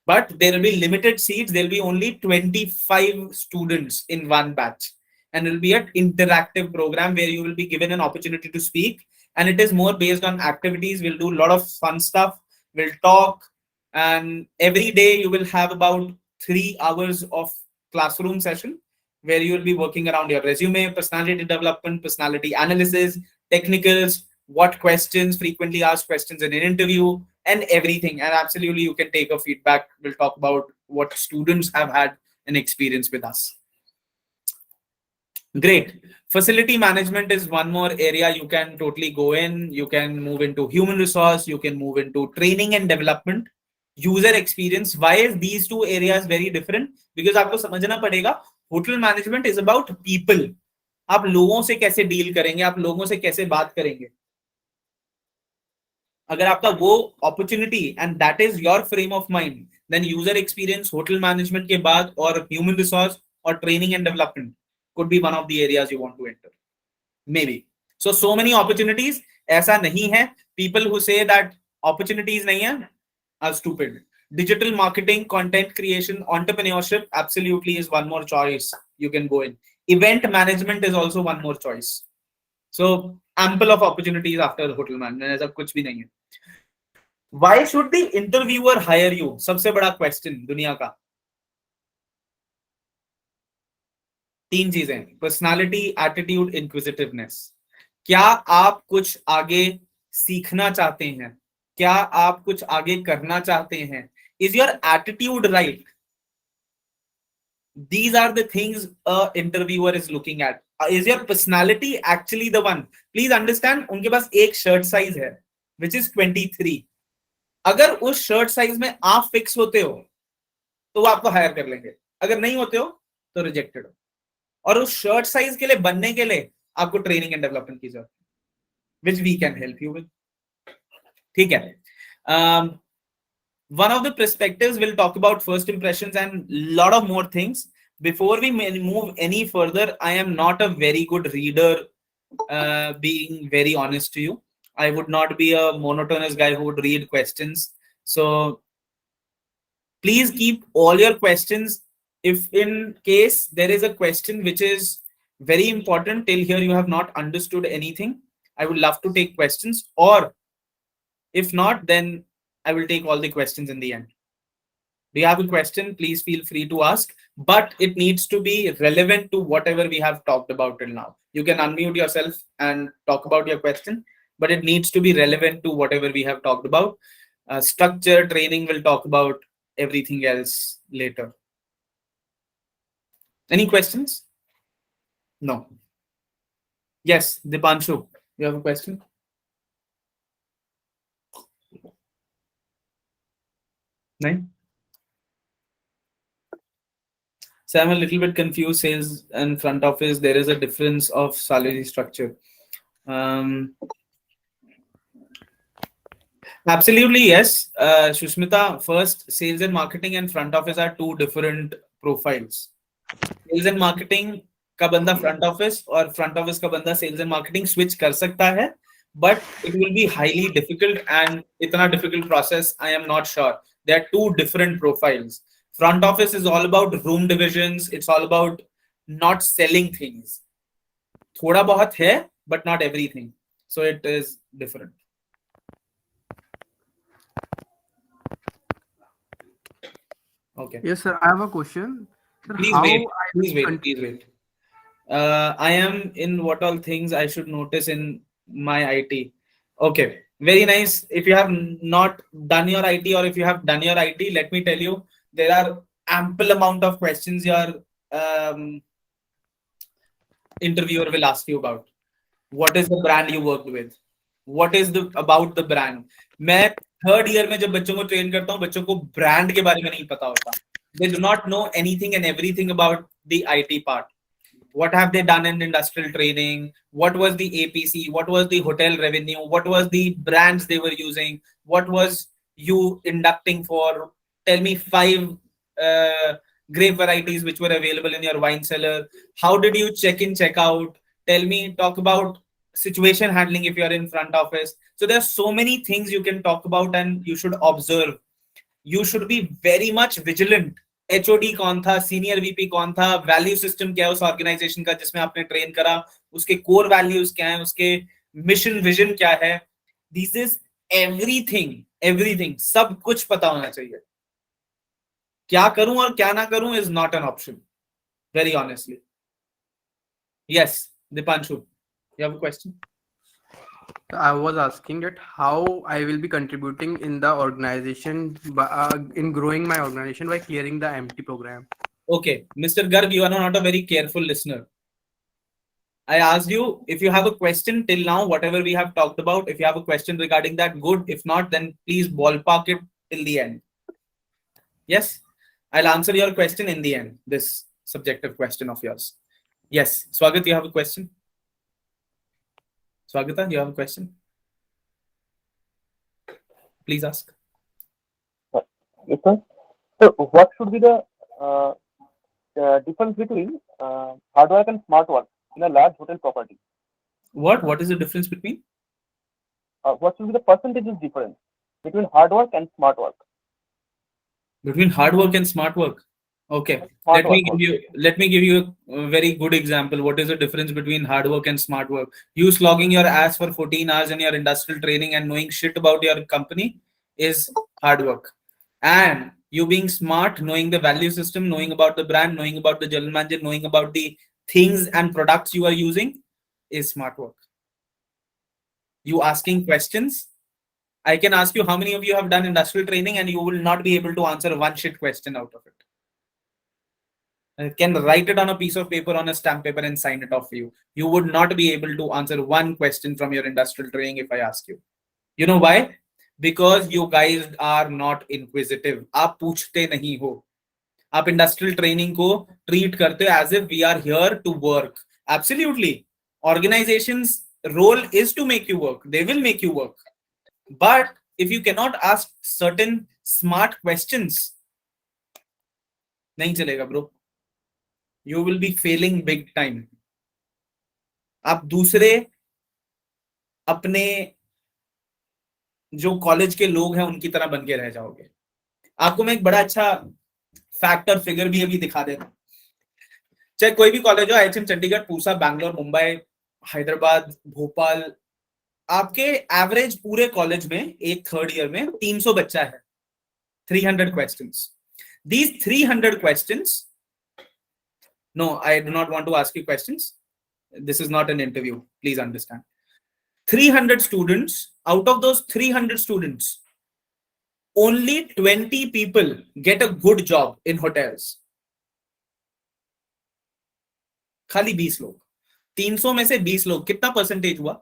but there will be limited seats. There will be only 25 students in one batch, and it will be an interactive program where you will be given an opportunity to speak, and it is more based on activities. We'll do a lot of fun stuff. We'll talk, and every day you will have about 3 hours of classroom session where you will be working around your resume, personality development, personality analysis, technicals, what questions, frequently asked questions in an interview, and everything. And absolutely, you can take a feedback. We'll talk about what students have had an experience with us. Great. Facility management is one more area you can totally go in. You can move into human resource. You can move into training and development, user experience. Why is these two areas very different? Because आपको समझना पड़ेगा, hotel management is about people. आप लोगों से कैसे deal करेंगे, आप लोगों से कैसे बात करेंगे. अगर आपका वो opportunity and that is your frame of mind, then user experience hotel management के बाद और ह्यूमन रिसोर्स और training and development could be one of the areas you want to enter. Maybe. So many opportunities. ऐसा नहीं है. People who say that opportunities नहीं है are stupid. Digital marketing, content creation, entrepreneurship absolutely is one more choice you can go in. Event management is also one more choice. So ample of opportunities after hotel management. ऐसा कुछ भी नहीं है. Why should the interviewer hire you? सबसे बड़ा question दुनिया का. 3 चीजें: पर्सनालिटी, एटीट्यूड, इंक्विजिटिवनेस. क्या आप कुछ आगे सीखना चाहते हैं? क्या आप कुछ आगे करना चाहते हैं? Is your attitude right? These are the things a interviewer is looking at. Is your personality actually the one? Please understand, उनके पास एक शर्ट साइज है which is 23. अगर उस शर्ट साइज में आप फिक्स होते हो तो वो आपको हायर कर लेंगे. अगर नहीं होते हो तो रिजेक्टेड हो. और उस शर्ट साइज के लिए बनने के लिए आपको ट्रेनिंग एंड डेवलपमेंट की जरूरत है, which we can help you with. ठीक है. One of the perspectives will talk about first impressions and lot of more things. Before we move any further, I am not a very good reader, being very honest to you. I would not be a monotonous guy who would read questions. So please keep all your questions. If in case there is a question which is very important, till here you have not understood anything, I would love to take questions. Or if not, then I will take all the questions in the end. Do you have a question? Please feel free to ask, but it needs to be relevant to whatever we have talked about till now. You can unmute yourself and talk about your question, but it needs to be relevant to whatever we have talked about. Structure, training, will talk about everything else later. Any questions? No. Yes, Dipanshu, you have a question? No? So I'm a little bit confused. Sales and front office, there is a difference of salary structure. Absolutely, yes. Shushmita, first, sales and marketing and front office are two different profiles. Sales and marketing का बंदा front office और front office का बंदा sales and marketing switch कर सकता है, but it will be highly difficult, and इतना difficult process, I am not sure. There are two different profiles. Front office is all about room divisions. It's all about not selling things. थोड़ा बहुत है, but not everything. So it is different. Okay. Yes, sir. I have a question. Sir, Please how wait. I Please will wait. Please wait. I am in what all things I should notice in my IT. Okay. Very nice. If you have not done your IT, or if you have done your IT, let me tell you, there are ample amount of questions your interviewer will ask you about. What is the brand you worked with? What is the about the brand? मैं third year में जब बच्चों को train करता हूँ, बच्चों को brand के बारे में नहीं पता होता. They do not know anything and everything about the IT part. What have they done in industrial training? What was the APC? What was the hotel revenue? What was the brands they were using? What was you inducting for? Tell me 5 grape varieties which were available in your wine cellar. How did you check in, check out? Tell me, talk about situation handling if you're in front office. So there's so many things you can talk about and you should observe. You should be very much vigilant. HOD कौन था, senior VP कौन था, value system क्या है उस organisation का जिसमें आपने ट्रेन करा, उसके कोर वैल्यूज क्या है, उसके मिशन विजन क्या है. दिस इज एवरीथिंग सब कुछ पता होना चाहिए. क्या करूं और क्या ना करूं is not an option, very honestly. Yes, Deepanshu, you have a question? I was asking that how I will be contributing in the organization, in growing my organization by clearing the empty program. Okay, Mr. Garg, you are not a very careful listener. I asked you if you have a question till now, whatever we have talked about. If you have a question regarding that, good. If not, then please ballpark it till the end. Yes, I'll answer your question in the end, this subjective question of yours. Yes, Swagat, you have a question? Swagata, you have a question? Please ask. Yes, sir. So, what should be the difference between hard work and smart work in a large hotel property? What is the difference between? What should be the percentages difference between hard work and smart work? Between hard work and smart work? Okay, Smart let me work. give you a very good example. What is the difference between hard work and smart work? You slogging your ass for 14 hours in your industrial training and knowing shit about your company is hard work. And you being smart, knowing the value system, knowing about the brand, knowing about the general manager, knowing about the things and products you are using is smart work. You asking questions. I can ask you how many of you have done industrial training and you will not be able to answer one shit question out of it. I can write it on a piece of paper, on a stamp paper, and sign it off for you. You would not be able to answer one question from your industrial training if I ask you. You know why? Because you guys are not inquisitive. आप पूछते नहीं हो. आप industrial training को treat करते हो as if we are here to work. Absolutely. Organizations' role is to make you work. They will make you work. But if you cannot ask certain smart questions, नहीं चलेगा bro. You will be failing big time. आप दूसरे अपने जो college के लोग हैं उनकी तरह बन के रह जाओगे. आपको मैं एक बड़ा अच्छा फैक्ट और फिगर भी अभी दिखा देता हूं. चाहे कोई भी कॉलेज हो, आईएचएम चंडीगढ़, पूसा, बैंगलोर, मुंबई, हैदराबाद, भोपाल, आपके एवरेज पूरे कॉलेज में एक थर्ड ईयर में 300 बच्चा है. 300 questions. These 300 questions. No, I do not want to ask you questions. This is not an interview. Please understand. 300 students. Out of those 300 students, only 20 people get a good job in hotels. खाली 20 लोग. 300 में से 20 लोग. कितना percentage हुआ?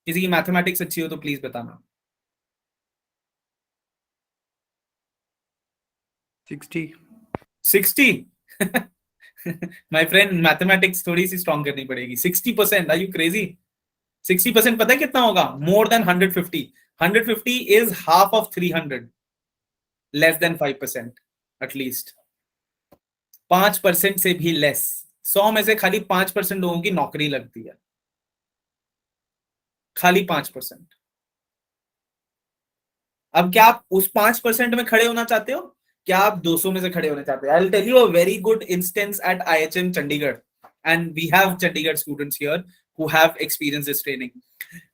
किसी की mathematics अच्छी हो तो प्लीज बताना. 60. 60? My friend, मैथमेटिक्स थोड़ी सी स्ट्रॉन्ग करनी पड़ेगी. 60%? Are you crazy? 60% पता है कितना होगा? More than 150. 150 is half of 300. Less than 5% at least. 5% से भी less. 100 में से खाली 5% लोगों की नौकरी लगती है. खाली 5%. अब क्या आप उस 5% में खड़े होना चाहते हो? क्या आप 200 में से खड़े होना चाहते हो? I'll tell you a very good instance at IHM Chandigarh, and we have Chandigarh students here who have experienced this training.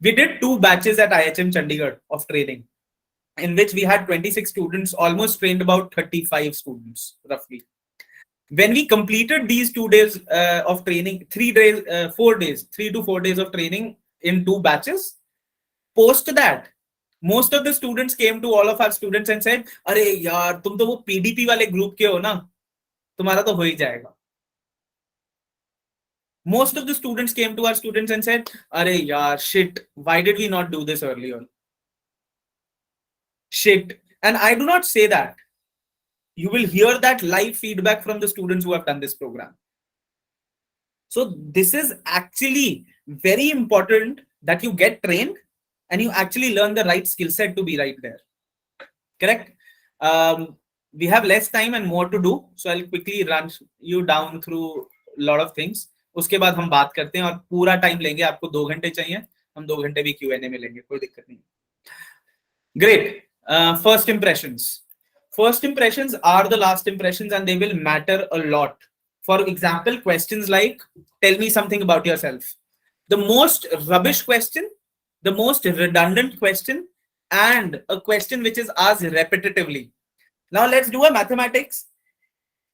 We did 2 batches at IHM Chandigarh of training, in which we had 26 students, almost trained about 35 students roughly. When we completed these 2 days of training, 3 days, 4 days, 3 to 4 days of training in 2 batches, post that, most of the students came to all of our students and said, अरे यार तुम तो वो PDP वाले group के हो ना, तुम्हारा तो हो ही जाएगा. Most of the students came to our students and said, अरे यार shit, why did we not do this earlier? Shit. And I do not say that. You will hear that live feedback from the students who have done this program. So this is actually very important that you get trained and you actually learn the right skill set to be right there. Correct? We have less time and more to do, so I'll quickly run you down through a lot of things. उसके बाद हम बात करते हैं और पूरा time लेंगे. आपको 2 घंटे चाहिए, हम 2 घंटे भी Q&A में लेंगे, कोई दिक्कत नहीं. Great. First impressions. First impressions are the last impressions and they will matter a lot. For example, questions like, tell me something about yourself. The most rubbish question, the most redundant question, and a question which is asked repetitively. Now let's do a mathematics.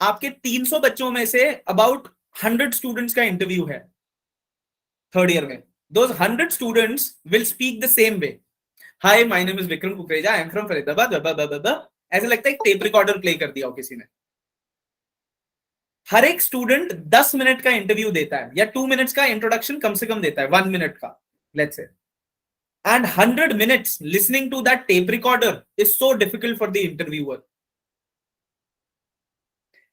आपके 300 बच्चों में से about 100 students का interview है third year में. Those 100 students will speak the same way. Hi, my name is Vikram Kukreja. I am from Faridabad. ऐसे लगता है एक टेप रिकॉर्डर प्ले कर दिया हो किसी ने. हर एक स्टूडेंट 10 मिनट का इंटरव्यू देता है या 2 मिनट्स का इंट्रोडक्शन कम से कम देता है, 1 मिनट का, let's say. And 100 minutes listening to that tape recorder is so difficult for the interviewer.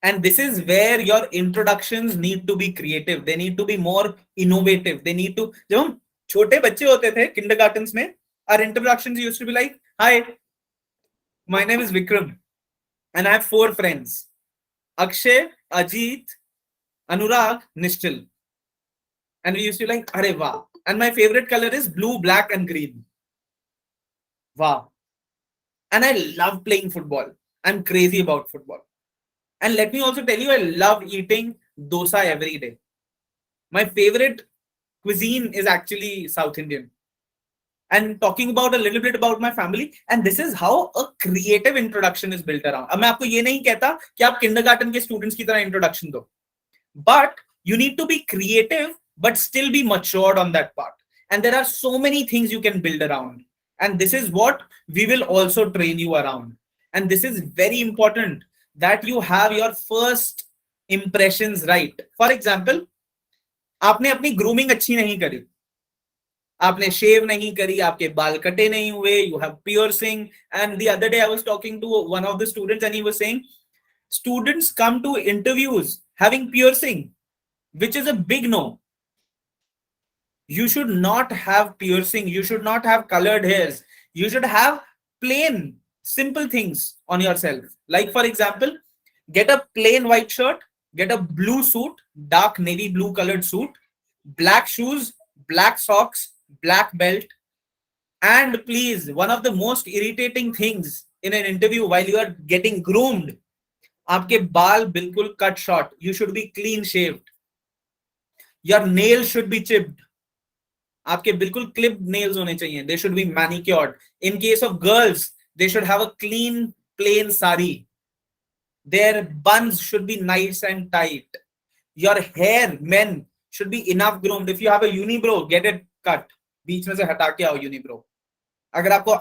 And this is where your introductions need to be creative. They need to be more innovative. They need to. जब हम छोटे बच्चे होते थे kindergartens में, our introductions used to be like, "Hi, my name is Vikram, and I have 4 friends: Akshay, Ajit, Anurag, Nishchal. And we used to like, Arey wow. And my favorite color is blue, black, and green. Wow. And I love playing football. I'm crazy about football. And let me also tell you, I love eating dosa every day. My favorite cuisine is actually South Indian. And talking about a little bit about my family, and this is how a creative introduction is built around. अब मैं आपको ये नहीं कहता कि आप kindergarten के students की तरह introduction दो, but you need to be creative, but still be matured on that part. And there are so many things you can build around. And this is what we will also train you around. And this is very important that you have your first impressions right. For example, आपने अपनी grooming अच्छी नहीं करी, आपने शेव नहीं करी, आपके बाल कटे नहीं हुए, you have piercing. And the other day I was talking to one of the students and he was saying students come to interviews having piercing, which is a big no. You should not have piercing, you should not have colored hairs, you should have plain simple things on yourself. Like for example, get a plain white shirt, get a blue suit, dark navy blue colored suit, black shoes, black socks, black belt. And please, one of the most irritating things in an interview while you are getting groomed, आपके बाल बिल्कुल cut short. You should be clean shaved. Your nails should be chipped. आपके बिल्कुल clipped nails होने चाहिए. They should be manicured. In case of girls, they should have a clean, plain sari. Their buns should be nice and tight. Your hair, men, should be enough groomed. If you have a unibrow, get it cut. बीच में से हटा के आओ unibrow. अगर आपको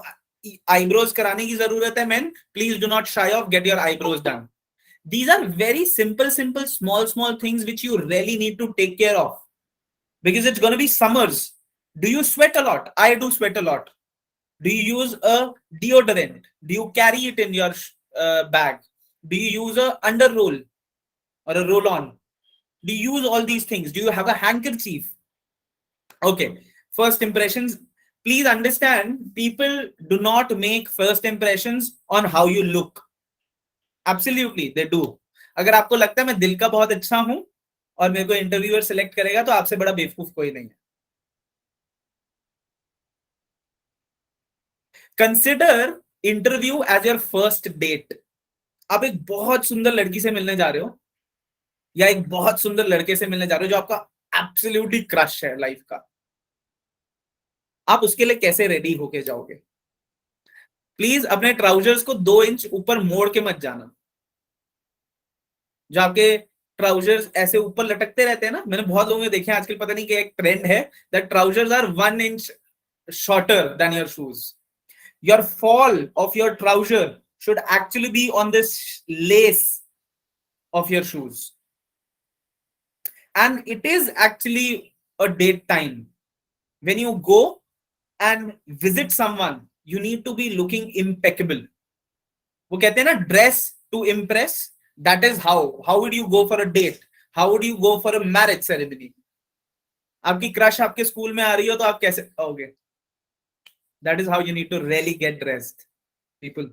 eyebrows कराने की जरूरत है, men, please do not shy off. Get your eyebrows done. These are very simple, small things which you really need to take care of because it's going to be summers. Do you sweat a lot? I do sweat a lot. Do you use a deodorant? Do you carry it in your bag? Do you use a underroll or a roll-on? Do you use all these things? Do you have a handkerchief? Okay, first impressions. Please understand, people do not make first impressions on how you look. Absolutely, they do. अगर आपको लगता है मैं दिल का बहुत अच्छा हूं और मेरे को इंटरव्यूअर सिलेक्ट करेगा तो आपसे बड़ा बेवकूफ कोई नहीं है. Consider interview as your first date. आप एक बहुत सुंदर लड़की से मिलने जा रहे हो या एक बहुत सुंदर लड़के से मिलने जा रहे हो जो आपका एब्सोल्युटली क्रश है लाइफ का. आप उसके लिए कैसे रेडी होके जाओगे? प्लीज अपने ट्राउजर्स को 2 इंच ऊपर मोड़ के मत जाना. जो आपके ट्राउजर्स ऐसे ऊपर लटकते रहते हैं ना, मैंने बहुत लोगों में देखे आजकल, पता नहीं कि एक ट्रेंड है that trousers are 1 inch shorter than your shoes. Your fall of your trouser should actually be on this lace of your shoes. And it is actually a date time. When you go and visit someone, you need to be looking impeccable. वो कहते हैं ना, dress to impress. That is how would you go for a date? How would you go for a marriage ceremony? आपकी crush आपके school में आ रही हो तो आप कैसे आओगे? That is how you need to really get dressed, people.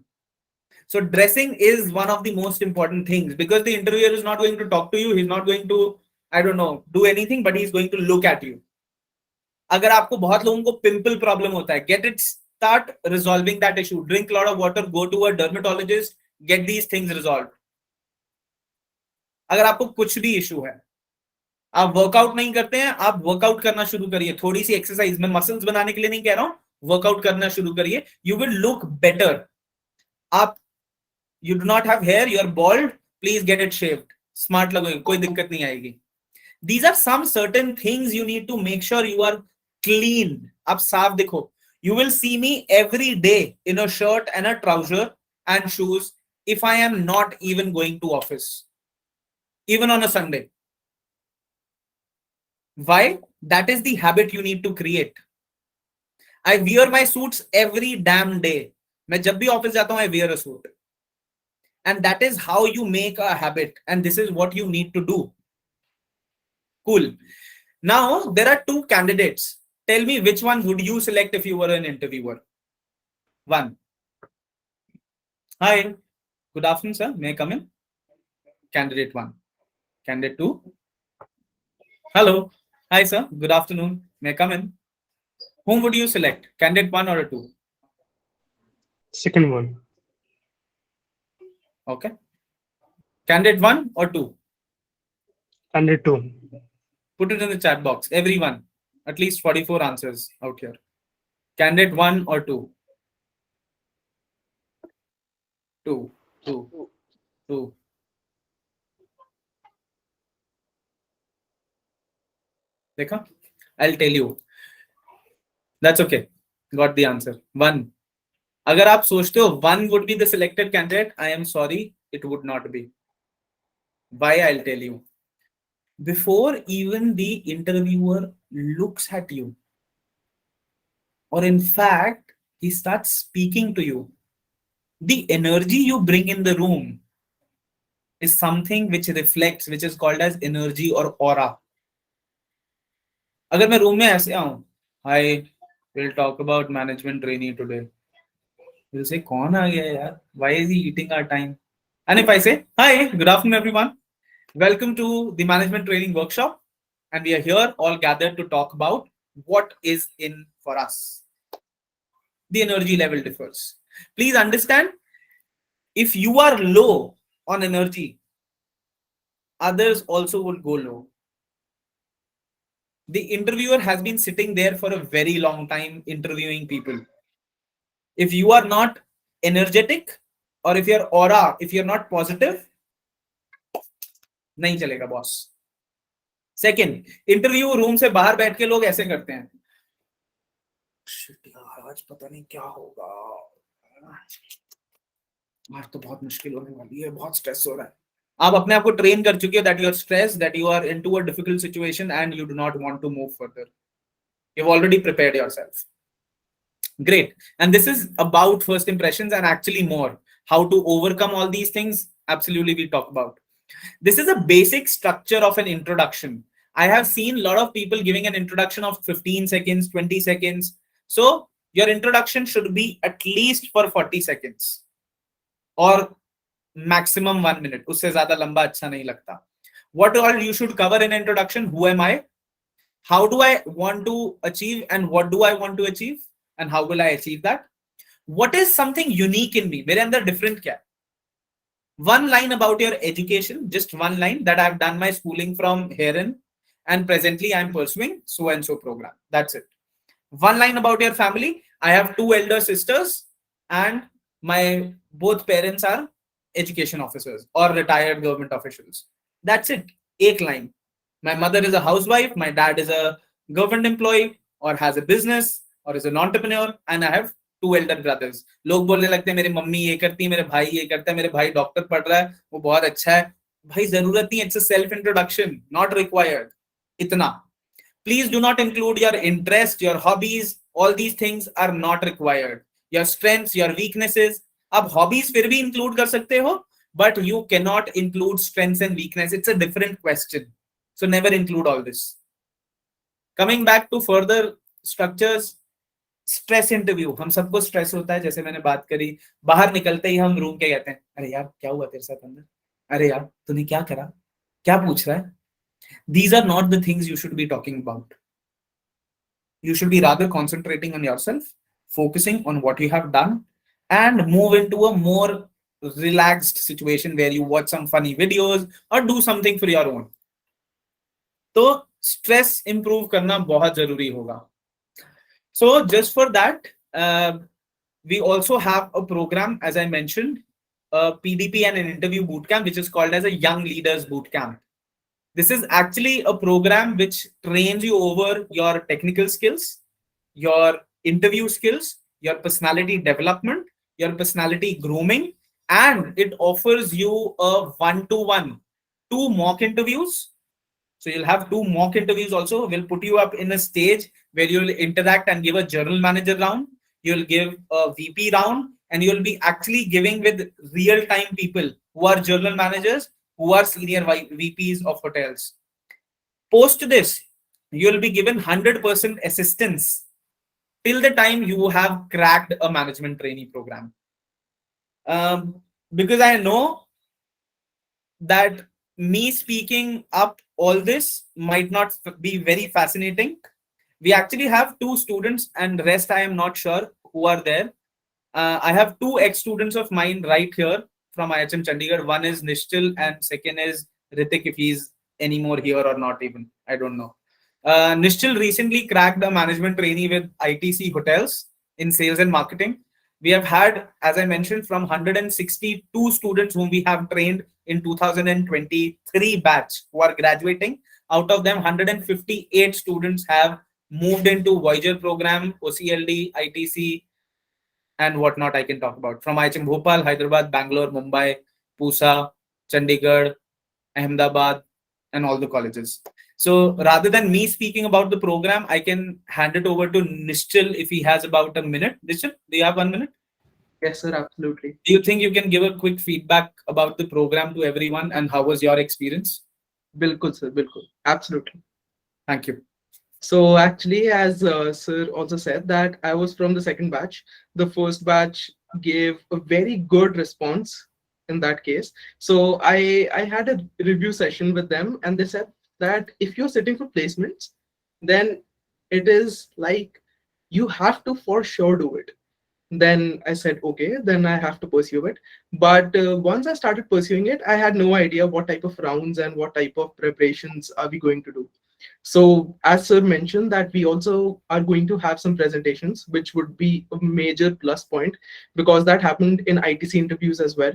So dressing is one of the most important things because the interviewer is not going to talk to you. He's not going to, I don't know, do anything, but he's going to look at you. अगर आपको बहुत लोगों को pimple problem होता है, get it, start resolving that issue. Drink a lot of water, go to a dermatologist, get these things resolved. अगर आपको कुछ भी इशू है, आप वर्कआउट नहीं करते हैं, आप वर्कआउट करना शुरू करिए. थोड़ी सी एक्सरसाइज, मैं मसल्स बनाने के लिए नहीं कह रहा हूं, वर्कआउट करना शुरू करिए. You will look better. आप you do not have hair, you're bald, please get it shaved. Smart लगोगे, कोई दिक्कत नहीं आएगी. These are some certain things you need to make sure you are clean. आप साफ दिखो. You will see me every day in a shirt and a trouser and shoes if I am not even going to office, even on a Sunday. Why? That is the habit you need to create. I wear my suits every damn day. मैं जब भी office जाता हूं, I wear a suit. And that is how you make a habit. And this is what you need to do. Cool. Now, there are 2 candidates. Tell me which one would you select if you were an interviewer? 1. Hi. Good afternoon, sir. May I come in? Candidate 1. Candidate 2. Hello. Hi, sir. Good afternoon. May I come in? Whom would you select? Candidate 1 or a 2? Second one. Okay. Candidate 1 or 2? Candidate 2. Put it in the chat box. Everyone. At least 44 answers out here. Candidate 1 or 2? 2. 2. 2. Dekha? I'll tell you. That's okay. Got the answer. 1. अगर आप सोचते हो 1 would be the selected candidate, I am sorry, it would not be. Why? I'll tell you. Before even the interviewer looks at you, or in fact, he starts speaking to you, the energy you bring in the room is something which reflects, which is called as energy or aura. अगर मैं room में ऐसे आऊं, hi, we'll talk about management trainee today. You'll say, कौन आ गया यार? Why is he eating our time? And if I say, hi, good afternoon, everyone. Welcome to the management training workshop. And we are here all gathered to talk about what is in for us. The energy level differs. Please understand, if you are low on energy, others also will go low. The interviewer has been sitting there for a very long time interviewing people. If you are not energetic, or if your aura, if you're not positive, नहीं चलेगा boss. Second, interview room से बाहर बैठ के लोग ऐसे करते हैं, आज पता नहीं क्या होगा, आज तो बहुत मुश्किल होने वाली है, बहुत स्ट्रेस हो रहा है. आप अपने आप को ट्रेन कर चुके हो that you are stress, that you are into a difficult situation and you do not want to move further. You have already prepared yourself. Great. And this is about first impressions and actually more. How to overcome all these things, absolutely we talk about. This is a basic structure of an introduction. I have seen a lot of people giving an introduction of 15 seconds, 20 seconds. So your introduction should be at least for 40 seconds or maximum 1 minute. उससे ज़्यादा लंबा अच्छा नहीं लगता. What all you should cover in introduction? Who am I? How do I want to achieve and what do I want to achieve? And how will I achieve that? What is something unique in me? मेरे अंदर different क्या है? One line about your education, just one line, that I've done my schooling from herein and presently I'm pursuing so and so program. That's it. One line about your family. I have 2 elder sisters and my both parents are education officers or retired government officials. That's it. Ek line. My mother is a housewife, my dad is a government employee or has a business or is an entrepreneur, and I have 2 elder brothers. लोग बोलने लगते हैं मेरी mummy ये करती है, मेरे भाई ये करता है, मेरे भाई डॉक्टर पढ़ रहा है, वो बहुत अच्छा है. भाई जरूरत नहीं, it's a self introduction, not required. इतना. Please do not include your interest, your hobbies. All these things are not required. Your strengths, your weaknesses. अब hobbies फिर भी include कर सकते हो, but you cannot include strengths and weakness. It's a different question. So never include all this. Coming back to further structures, stress interview. हम सबको stress होता है, जैसे मैंने बात करी. बाहर निकलते ही हम रूम के कहते हैं, अरे यार क्या हुआ तेरे साथ अंदर, अरे यार तूने क्या करा, क्या पूछ रहा है. These are not the things you should be talking about. You should be rather concentrating on yourself, focusing on what you have done, and move into a more relaxed situation where you watch some funny videos or do something for your own. तो stress improve करना बहुत जरूरी होगा. So just for that, we also have a program, as I mentioned, a PDP and an interview bootcamp, which is called as a Young Leaders Bootcamp. This is actually a program which trains you over your technical skills, your interview skills, your personality development, your personality grooming, and it offers you a 1-to-1, 2 mock interviews. So you'll have 2 mock interviews also. We'll put you up in a stage where you'll interact and give a general manager round. You'll give a VP round, and you'll be actually giving with real-time people who are general managers, who are senior VPs of hotels. Post this, you'll be given 100% assistance till the time you have cracked a management trainee program. Because I know that me speaking up all this might not be very fascinating. We actually have 2 students, and rest I am not sure who are there. I have 2 ex-students of mine right here from IHM Chandigarh. One is Nishchal and second is Ritik, if he's anymore here or not even. I don't know. Nishchal recently cracked a management trainee with ITC Hotels in sales and marketing. We have had, as I mentioned, from 162 students whom we have trained in 2023 batch who are graduating. Out of them, 158 students have moved into Voyager program, OCLD, ITC, and whatnot I can talk about. From IHM Bhopal, Hyderabad, Bangalore, Mumbai, Pusa, Chandigarh, Ahmedabad, and all the colleges. So rather than me speaking about the program, I can hand it over to Nishchal if he has about a minute. Nishchal, do you have 1 minute? Yes, sir, absolutely. Do you think you can give a quick feedback about the program to everyone and how was your experience? Bilkul, sir, bilkul. Absolutely. Thank you. So actually, as sir also said, that I was from the second batch. The first batch gave a very good response in that case. So I had a review session with them, and they said that if you're sitting for placements, then it is like you have to for sure do it. Then I said, okay, then I have to pursue it. But once I started pursuing it, I had no idea what type of rounds and what type of preparations are we going to do. So as sir mentioned, that we also are going to have some presentations, which would be a major plus point because that happened in ITC interviews as well.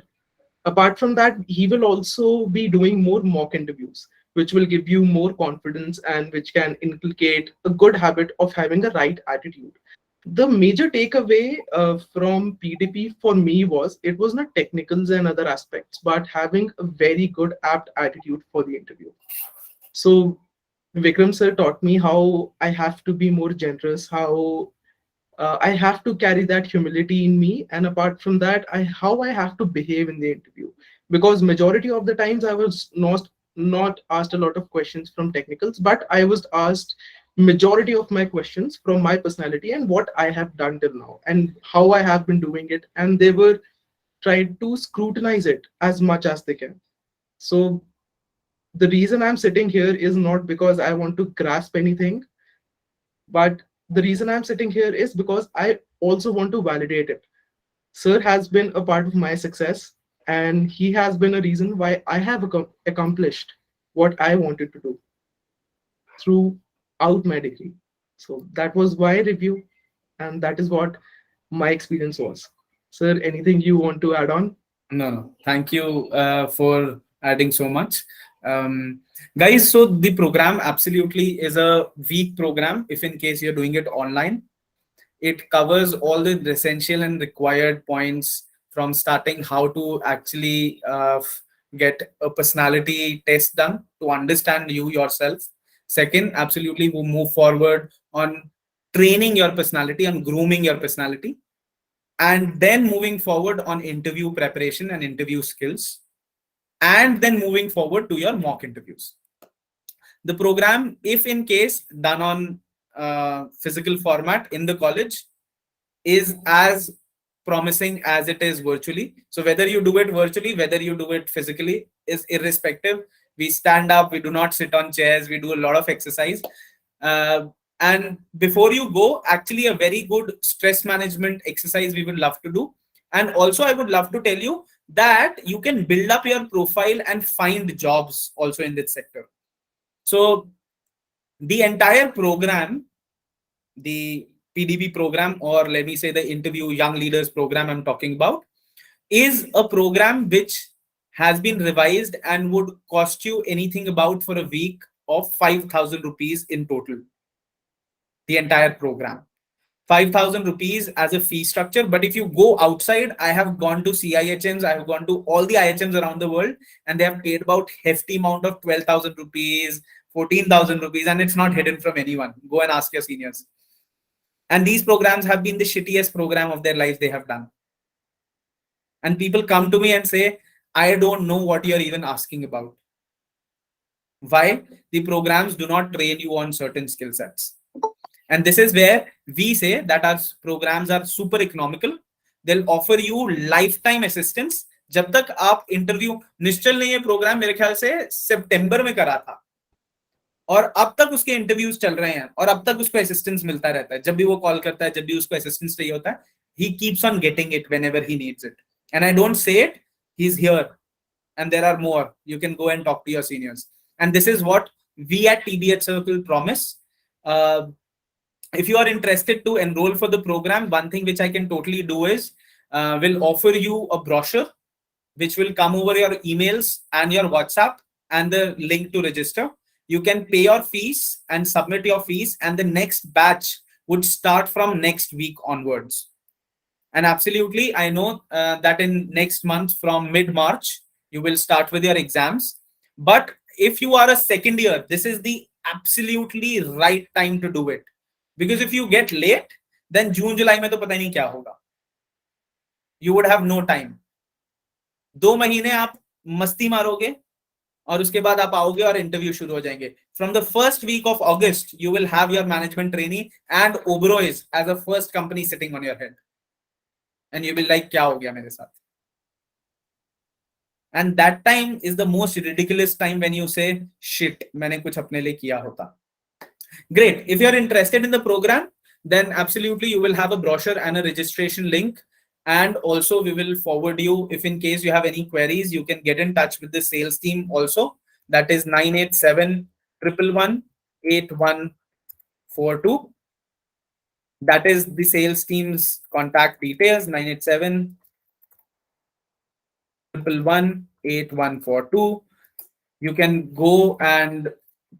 Apart from that, he will also be doing more mock interviews, which will give you more confidence and which can inculcate a good habit of having a right attitude. The major takeaway from PDP for me was it was not technicals and other aspects, but having a very good apt attitude for the interview. So Vikram sir taught me how I have to be more generous, how I have to carry that humility in me, and apart from that, how I have to behave in the interview. Because majority of the times I was not asked a lot of questions from technicals, but I was asked majority of my questions from my personality and what I have done till now and how I have been doing it, and they were tried to scrutinize it as much as they can. So the reason I'm sitting here is not because I want to grasp anything, but the reason I'm sitting here is because I also want to validate it. Sir has been a part of my success, and he has been a reason why I have accomplished what I wanted to do throughout my degree. So that was my review, and that is what my experience was. Sir, anything you want to add on? No. Thank you for adding so much. Guys, so the program absolutely is a week program if in case you're doing it online. It covers all the essential and required points from starting how to actually get a personality test done to understand you yourself. Second, absolutely we'll move forward on training your personality and grooming your personality, and then moving forward on interview preparation and interview skills, and then moving forward to your mock interviews. The program, if in case done on physical format in the college, is as promising as it is virtually. So whether you do it virtually, whether you do it physically, is irrespective. We stand up, we do not sit on chairs, we do a lot of exercise. And before you go, actually a very good stress management exercise we would love to do. And also I would love to tell you that you can build up your profile and find jobs also in this sector. So the entire program, the PDP program, or let me say the interview young leaders program I'm talking about, is a program which has been revised and would cost you anything about for a week of 5,000 rupees in total. The entire program. 5,000 rupees as a fee structure. But if you go outside, I have gone to CIHMs, I have gone to all the IHMs around the world, and they have paid about hefty amount of 12,000 rupees, 14,000 rupees, and it's not hidden from anyone. Go and ask your seniors. And these programs have been the shittiest program of their life they have done. And people come to me and say, I don't know what you're even asking about. Why? The programs do not train you on certain skill sets. And this is where we say that our programs are super economical. They'll offer you lifetime assistance. जब तक आप interview, निश्चल ने ये programme मेरे ख्याल से सितंबर में करा था और अब तक उसके इंटरव्यूज चल रहे हैं और अब तक उसको असिस्टेंस मिलता रहता है। जब भी वो कॉल करता है, जब भी उसको असिस्टेंस चाहिए होता है, he keeps on getting it whenever he needs it. And I don't say it, he's here and there are more. You can go and talk to your seniors. And this is what we at TBH Circle promise. If you are interested to enroll for the program, one thing which I can totally do is will offer you a brochure which will come over your emails and your WhatsApp and the link to register. You can pay your fees and submit your fees, and the next batch would start from next week onwards. And absolutely, I know that in next month from mid-March, you will start with your exams. But if you are a second year, this is the absolutely right time to do it. Because if you get late, then June, July में तो पता नहीं क्या होगा. You would have no time. 2 महीने आप मस्ती मारोगे और उसके बाद आप आओगे और इंटरव्यू शुरू हो जाएंगे. From the first week of August, you will have your management trainee and Oberoi's as a first company sitting on your head. And you will like, क्या हो गया मेरे साथ? And that time is the most ridiculous time when you say, shit, मैंने कुछ अपने लिए किया होता. Great. If you're interested in the program, then absolutely you will have a brochure and a registration link. And also we will forward you, if in case you have any queries, you can get in touch with the sales team also. That is 987-111-8142. That is the sales team's contact details, 987-111-8142. You can go and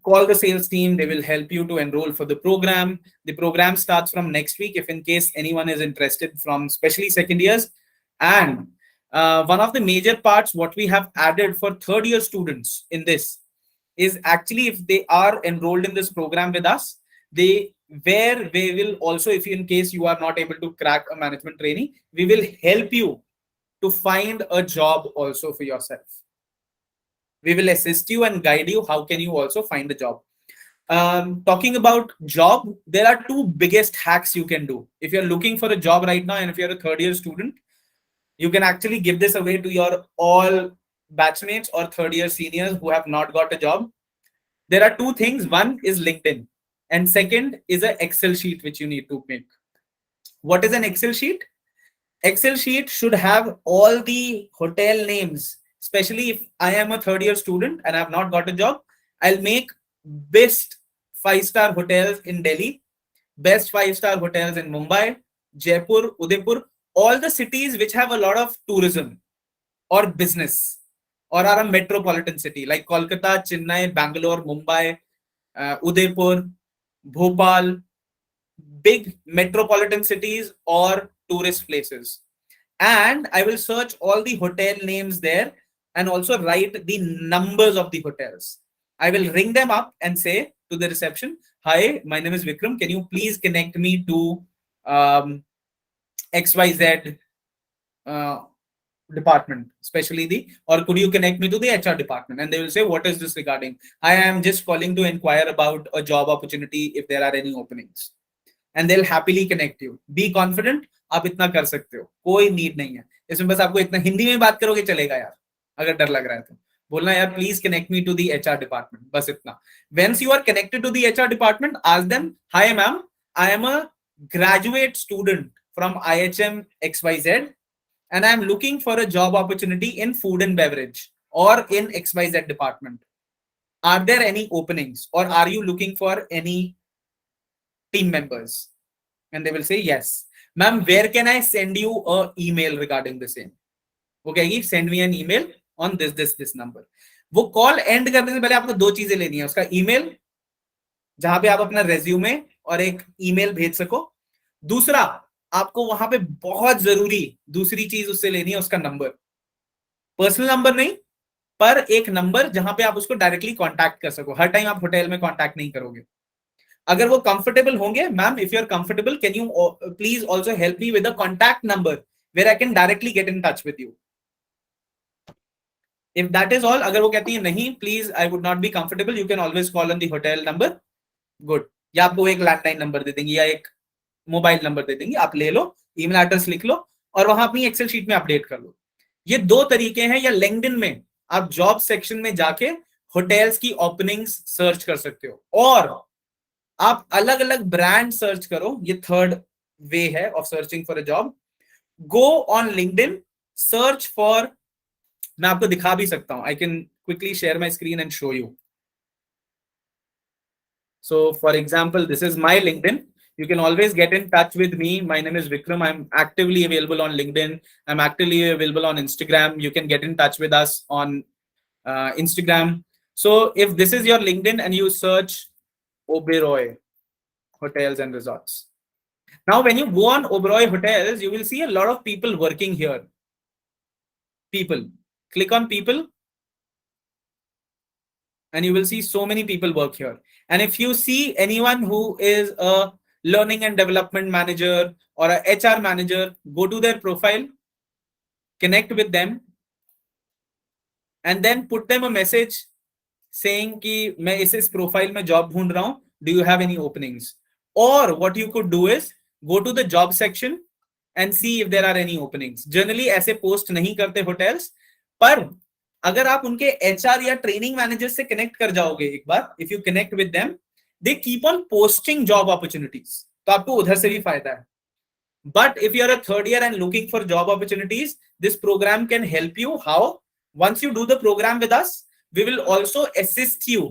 call the sales team. They will help you to enroll for the program. The program starts from next week, if in case anyone is interested from especially second years. And one of the major parts, what we have added for third year students in this is actually if they are enrolled in this program with us, they will also, if in case you are not able to crack a management training, we will help you to find a job also for yourself. We will assist you and guide you. How can you also find a job? Talking about job, there are 2 biggest hacks you can do. If you're looking for a job right now, and if you're a third year student, you can actually give this away to your all batchmates or third year seniors who have not got a job. There are 2 things. One is LinkedIn, and second is an Excel sheet which you need to make. What is an Excel sheet? Excel sheet should have all the hotel names. Especially if I am a third year student and I have not got a job, I'll make best 5-star hotels in Delhi, best 5-star hotels in Mumbai, Jaipur, Udaipur, all the cities which have a lot of tourism or business or are a metropolitan city like Kolkata, Chennai, Bangalore, Mumbai, Udaipur, Bhopal, big metropolitan cities or tourist places. And I will search all the hotel names there and also write the numbers of the hotels. I will ring them up and say to the reception, hi, my name is Vikram. Can you please connect me to XYZ department, especially or could you connect me to the HR department? And they will say, what is this regarding? I am just calling to inquire about a job opportunity if there are any openings. And they'll happily connect you. Be confident. आप इतना कर सकते हो, कोई need नहीं है इसमें. बस आपको इतना हिंदी में बात करोगे चलेगा यार. अगर डर लग रहा है तो बोलना यार please connect me to the HR department, बस इतना. Once you are connected to the HR department, ask them, hi ma'am, I am a graduate student from IHM XYZ and I am looking for a job opportunity in food and beverage or in XYZ department. Are there any openings or are you looking for any team members? And they will say yes. Ma'am, where can I send you an email regarding the same? Okay, send me an email on this number. वो call and करने से पहले आपको 2 चीजें लेनी है. उसका email जहां पे आप अपना रेज्यूमे और एक ईमेल भेज सको. दूसरा, आपको वहां पे बहुत जरूरी दूसरी चीज उससे लेनी है, उसका नंबर. पर्सनल नंबर नहीं, पर एक नंबर जहां पे आप उसको डायरेक्टली कांटेक्ट कर सको. हर टाइम आप होटल में कांटेक्ट नहीं करोगे. अगर वो कंफर्टेबल होंगे, ma'am if you are comfortable, can you please also help me with a contact number where I can directly get in touch with you. If that is all. अगर वो कहती है नहीं please I would not be comfortable, you can always call on the hotel number. Good. या आपको एक landline number दे देंगे या एक मोबाइल नंबर दे देंगे, आप ले लो, ईमेल एड्रेस लिख लो और वहां अपनी एक्सेल शीट में अपडेट कर लो. ये 2 तरीके हैं, या लिंक्डइन में आप जॉब सेक्शन में जाके होटल्स की ओपनिंग्स सर्च कर सकते हो, और आप अलग अलग ब्रांड सर्च करो, ये थर्ड वे है of searching for a job. Go on LinkedIn, search for, मैं आपको दिखा भी सकता हूं, I can quickly share my screen and show you. So for example, this is my LinkedIn. You can always get in touch with me. My name is Vikram. I'm actively available on LinkedIn. I'm actively available on Instagram. You can get in touch with us on Instagram. So if this is your LinkedIn and you search Oberoi Hotels and Resorts. Now, when you go on Oberoi Hotels, you will see a lot of people working here. People. Click on people, and you will see so many people work here. And if you see anyone who is a learning and development manager or a HR manager, go to their profile, connect with them, and then put them a message saying कि मैं इस profile में job ढूंढ रहा हूँ, do you have any openings? Or what you could do is go to the job section and see if there are any openings. Generally ऐसे post नहीं करते hotels, पर अगर आप उनके HR या ट्रेनिंग मैनेजर से कनेक्ट कर जाओगे एक बार, if you connect with them, they keep on posting job opportunities, तो आपको उधर से भी फायदा है. But if you are a third year and looking for job opportunities, this program can help you. How? Once you do the program with us, we will also assist you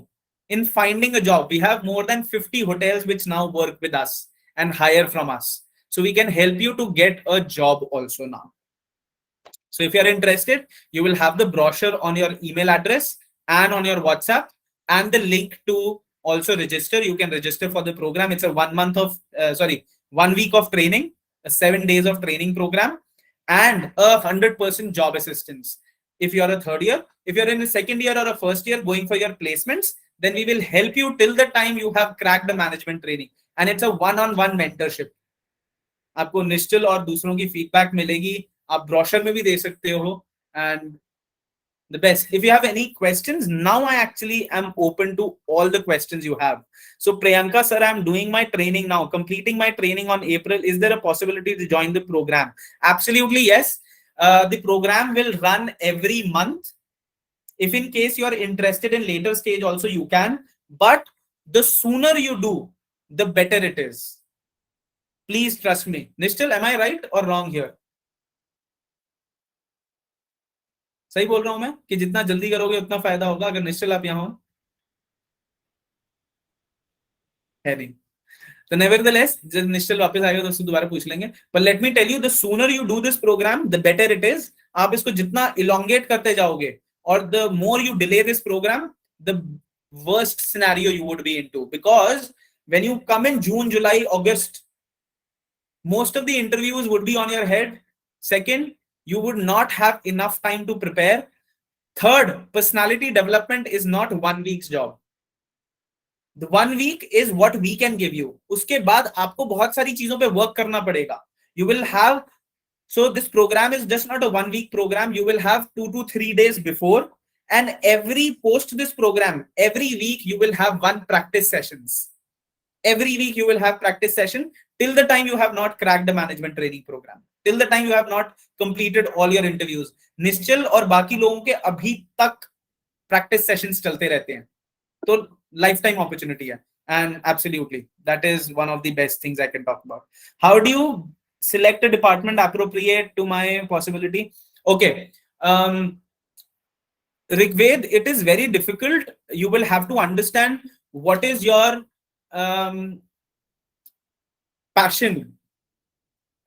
in finding a job. We have more than 50 hotels which now work with us and hire from us, so we can help you to get a job also now. So if you are interested, you will have the brochure on your email address and on your WhatsApp, and the link to also register. You can register for the program. It's a 1 week of training, a 7 days of training program, and 100% job assistance. If you are a third year, if you're in a second year or a first year going for your placements, then we will help you till the time you have cracked the management training. And it's a one-on-one mentorship. आपको निश्चल और दूसरों की feedback मिलेगी, आप brochure में भी दे सकते हो. And the best, if you have any questions, now I actually am open to all the questions you have. So Priyanka sir, I'm doing my training now, completing my training on April. Is there a possibility to join the program? Absolutely yes. The program will run every month. If in case you are interested in later stage also, you can, but the sooner you do, the better it is. Please trust me. Nishchal, am I right or wrong here? सही बोल रहा हूं मैं कि जितना जल्दी करोगे उतना फायदा होगा. अगर निश्चल आप यहाँ हो, है नहीं तो nevertheless, जब निश्चल वापस आएगा तो उससे दोबारा पूछ लेंगे. But let me tell you, the sooner you do this program, the better it is. आप इसको जितना elongate करते जाओगे, और the more you delay this program, the worst scenario you would be into. Because when you come in June, July, August, most of the interviews would be on your head. Second, you would not have enough time to prepare. Third, personality development is not 1 week's job. The 1 week is what we can give you. उसके बाद आपको बहुत सारी चीजों पे work करना पड़ेगा. You will have, so this program is just not a 1 week program. You will have 2 to 3 days before, and every post this program, every week you will have 1 practice sessions. Every week you will have practice session till the time you have not cracked the management training program, till the time you have not completed all your interviews. निश्चल और बाकी लोगों के अभी तक practice sessions चलते रहते हैं, तो lifetime opportunity है. And absolutely, that is one of the best things I can talk about. How do you select a department appropriate to my possibility? Okay, Rigved, it is very difficult. You will have to understand what is your passion.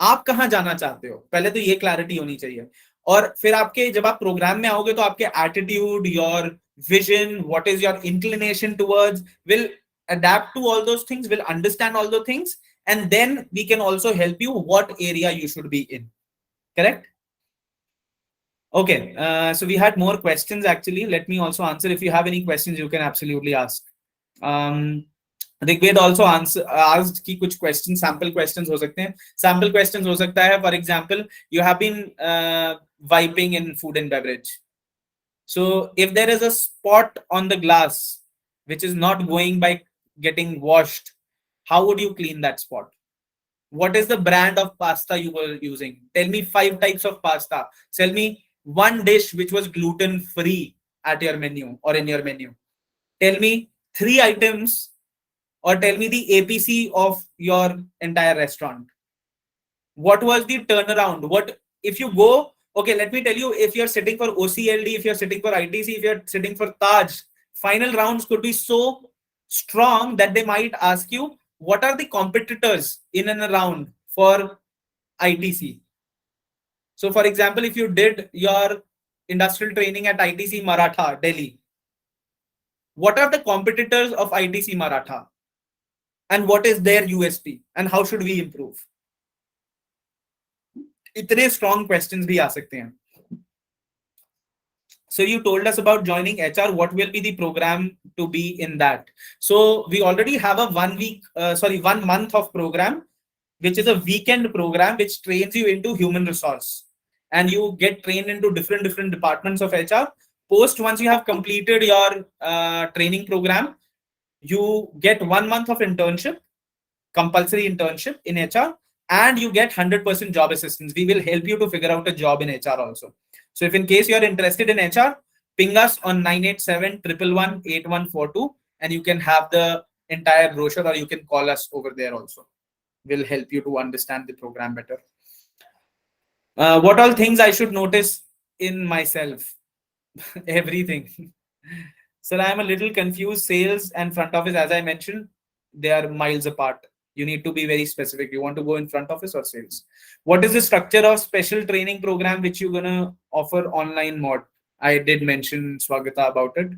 आप कहाँ जाना चाहते हो, पहले तो ये clarity होनी चाहिए. और फिर आपके जब आप प्रोग्राम में आओगे तो आपके attitude, your vision, what is your inclination towards, will adapt to all those things, will understand all those things, and then we can also help you what area you should be in. Correct? Okay, so we had more questions actually. Let me also answer. If you have any questions, you can absolutely ask. Rigved also asked कि कुछ questions, sample questions हो सकते हैं. Sample questions हो सकता है, for example, you have been viping in food and beverage. So if there is a spot on the glass which is not going by getting washed, how would you clean that spot? What is the brand of pasta you were using? Tell me 5 types of pasta. Tell me one dish which was gluten free at your menu or in your menu. Tell me 3 items, or tell me the APC of your entire restaurant. What was the turnaround? What if you go? Okay, let me tell you, if you're sitting for OCLD, if you're sitting for ITC, if you're sitting for Taj, final rounds could be so strong that they might ask you, what are the competitors in and around for ITC? So, for example, if you did your industrial training at ITC Maratha, Delhi, what are the competitors of ITC Maratha? And what is their USP? And how should we improve? इतने strong questions भी आ सकते हैं. So you told us about joining HR. What will be the program to be in that? So we already have a 1 month of program, which is a weekend program, which trains you into human resource, and you get trained into different departments of HR. Once you have completed your training program, you get 1 month of internship, compulsory internship in HR, and you get 100% job assistance. We will help you to figure out a job in HR also. So if in case you're interested in HR, ping us on 987-111-8142, and you can have the entire brochure, or you can call us over there also. We'll help you to understand the program better. What all things I should notice in myself? Everything. So I am a little confused. Sales and front office, as I mentioned, they are miles apart. You need to be very specific. You want to go in front office or sales? What is the structure of special training program which you're gonna offer online mod? I did mention Swagata about it.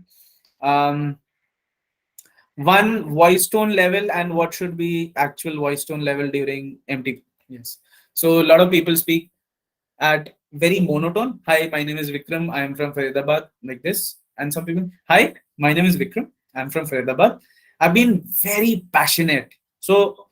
One voice tone level, and what should be actual voice tone level during MT? Yes. So a lot of people speak at very monotone. Hi, my name is Vikram. I am from Faridabad, like this. And some people, hi, my name is Vikram. I'm from Faridabad. I've been very passionate. So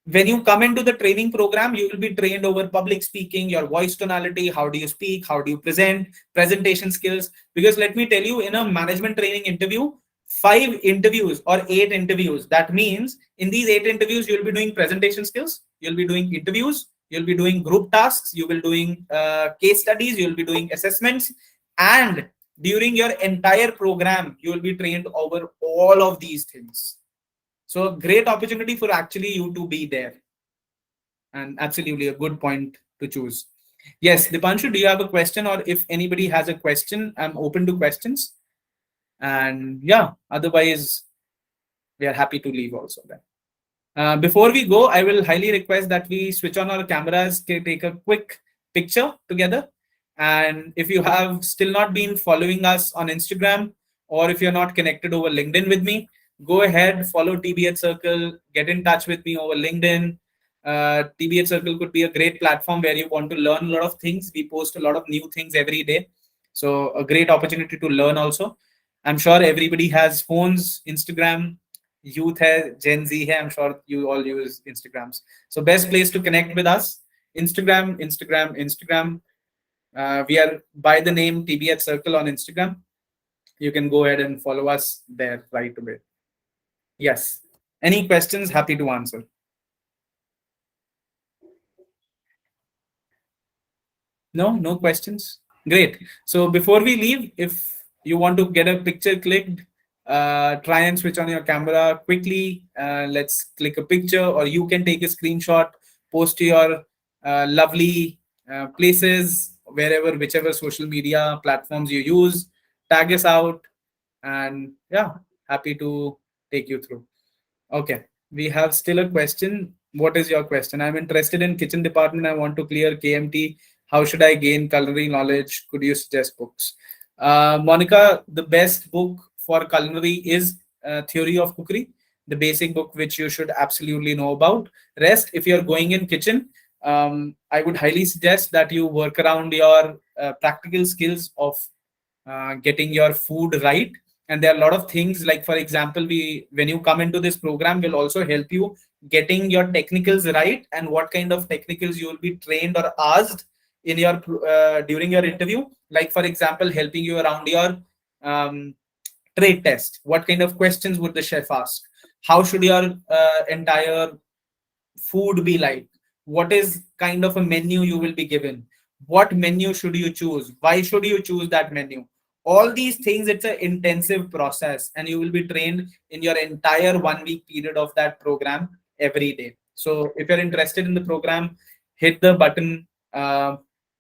when you come into the training program, you will be trained over public speaking, your voice tonality, how do you speak, how do you present, presentation skills. Because let me tell you, in a management training interview, 5 interviews or 8 interviews, that means in these 8 interviews, you'll be doing presentation skills, you'll be doing interviews, you'll be doing group tasks, you will be doing case studies, you'll be doing assessments, and during your entire program, you will be trained over all of these things. So a great opportunity for actually you to be there, and absolutely a good point to choose. Yes, Dipanshu, do you have a question? Or if anybody has a question, I'm open to questions. And yeah, otherwise we are happy to leave also then. Before we go, I will highly request that we switch on our cameras, take a quick picture together. And if you have still not been following us on Instagram, or if you're not connected over LinkedIn with me, go ahead, follow TBH Circle, get in touch with me over LinkedIn. TBH Circle could be a great platform where you want to learn a lot of things. We post a lot of new things every day. So a great opportunity to learn also. I'm sure everybody has phones, Instagram, youth hai, Gen Z hai. I'm sure you all use Instagrams. So best place to connect with us, Instagram. We are by the name TBH Circle on Instagram. You can go ahead and follow us there right away. Yes. Any questions? Happy to answer. No questions? Great. So before we leave, if you want to get a picture clicked, try and switch on your camera quickly. Let's click a picture, or you can take a screenshot, post to your lovely places, whichever social media platforms you use, tag us out, and yeah, happy to take you through. Okay, we have still a question. What is your question? I'm interested in kitchen department. I want to clear KMT. How should I gain culinary knowledge? Could you suggest books? Monica, the best book for culinary is Theory of Cookery, the basic book which you should absolutely know about. Rest, if you're going in kitchen, I would highly suggest that you work around your practical skills of getting your food right. And there are a lot of things, like for example, when you come into this program, will also help you getting your technicals right, and what kind of technicals you will be trained or asked in your during your interview. Like for example, helping you around your trade test. What kind of questions would the chef ask? How should your entire food be like? What is kind of a menu you will be given? what menu should you choose, why should you choose that menu. All these things, it's an intensive process, and you will be trained in your entire 1 week period of that program every day. So if you're interested in the program, hit the button,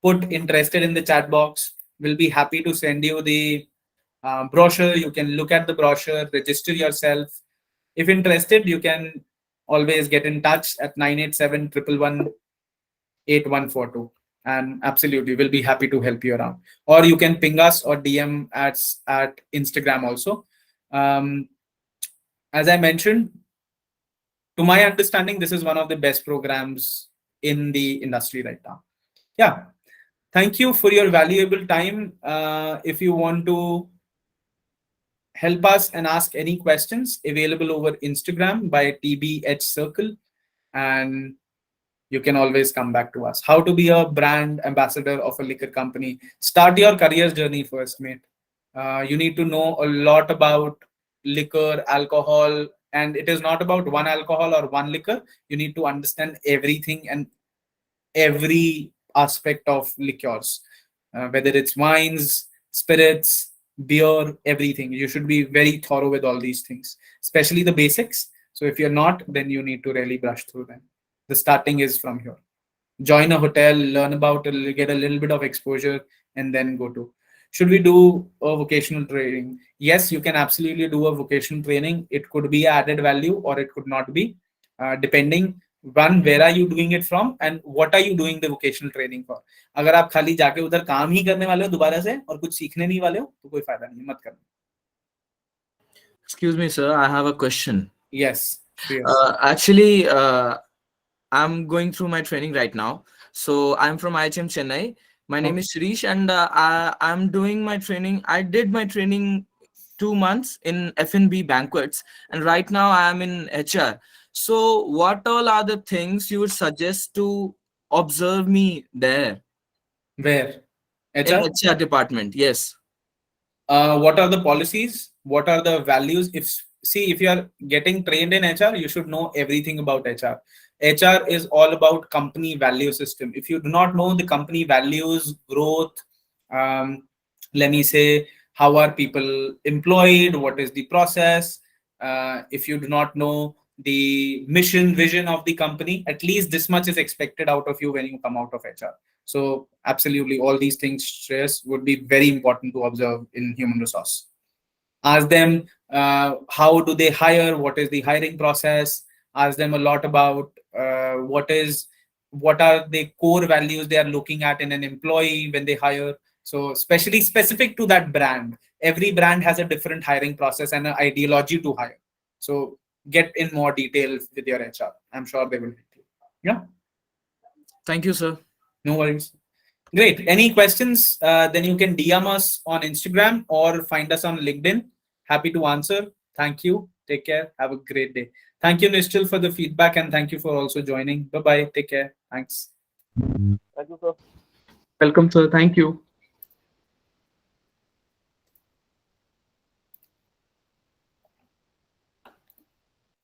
put interested in the chat box. We'll be happy to send you the brochure. You can look at the brochure, register yourself. If interested, you can always get in touch at 987-111-8142. And absolutely, we'll be happy to help you around. Or you can ping us or DM at Instagram also. As I mentioned, to my understanding, this is one of the best programs in the industry right now. Yeah. Thank you for your valuable time. If you want to help us and ask any questions, available over Instagram by TBH Circle, and you can always come back to us. How to be a brand ambassador of a liquor company. Start your career journey first, mate. You need to know a lot about liquor, alcohol, and it is not about one alcohol or one liquor. You need to understand everything and every aspect of liqueurs, whether it's wines, spirits, beer, everything. You should be very thorough with all these things, especially the basics. So if you're not, then you need to really brush through them. The starting is from here. Join a hotel, learn about it, get a little bit of exposure, and then go to. Should we do a vocational training? Yes, you can absolutely do a vocational training. It could be added value or it could not be, depending one, where are you doing it from and what are you doing the vocational training for. अगर आप खाली जाके उधर काम ही करने वाले हो दोबारा से और कुछ सीखने नहीं वाले हो तो कोई फायदा नहीं, मत करना. Excuse me, sir. I have a question. Yes. Actually, I'm going through my training right now. So I'm from IHM Chennai. My name is Shirish, and I'm doing my training. I did my training 2 months in F&B banquets, and right now I am in HR. So what all are the things you would suggest to observe me there? Where? In HR department, yes. What are the policies? What are the values? If you are getting trained in HR, you should know everything about HR. HR is all about company value system. If you do not know the company values, growth, let me say, how are people employed? What is the process? If you do not know the mission, vision of the company, at least this much is expected out of you when you come out of HR. So absolutely, all these things, Shreyas, would be very important to observe in human resource. Ask them how do they hire, what is the hiring process. Ask them a lot about what are the core values they are looking at in an employee when they hire. So especially specific to that brand. Every brand has a different hiring process and an ideology to hire. So get in more detail with your HR. I'm sure they will help you. Yeah. Thank you, sir. No worries. Great. Any questions? Then you can DM us on Instagram or find us on LinkedIn. Happy to answer. Thank you. Take care. Have a great day. Thank you, Nishchal, for the feedback, and thank you for also joining. Bye-bye. Take care. Thanks. Thank you, sir. Welcome, sir. Thank you.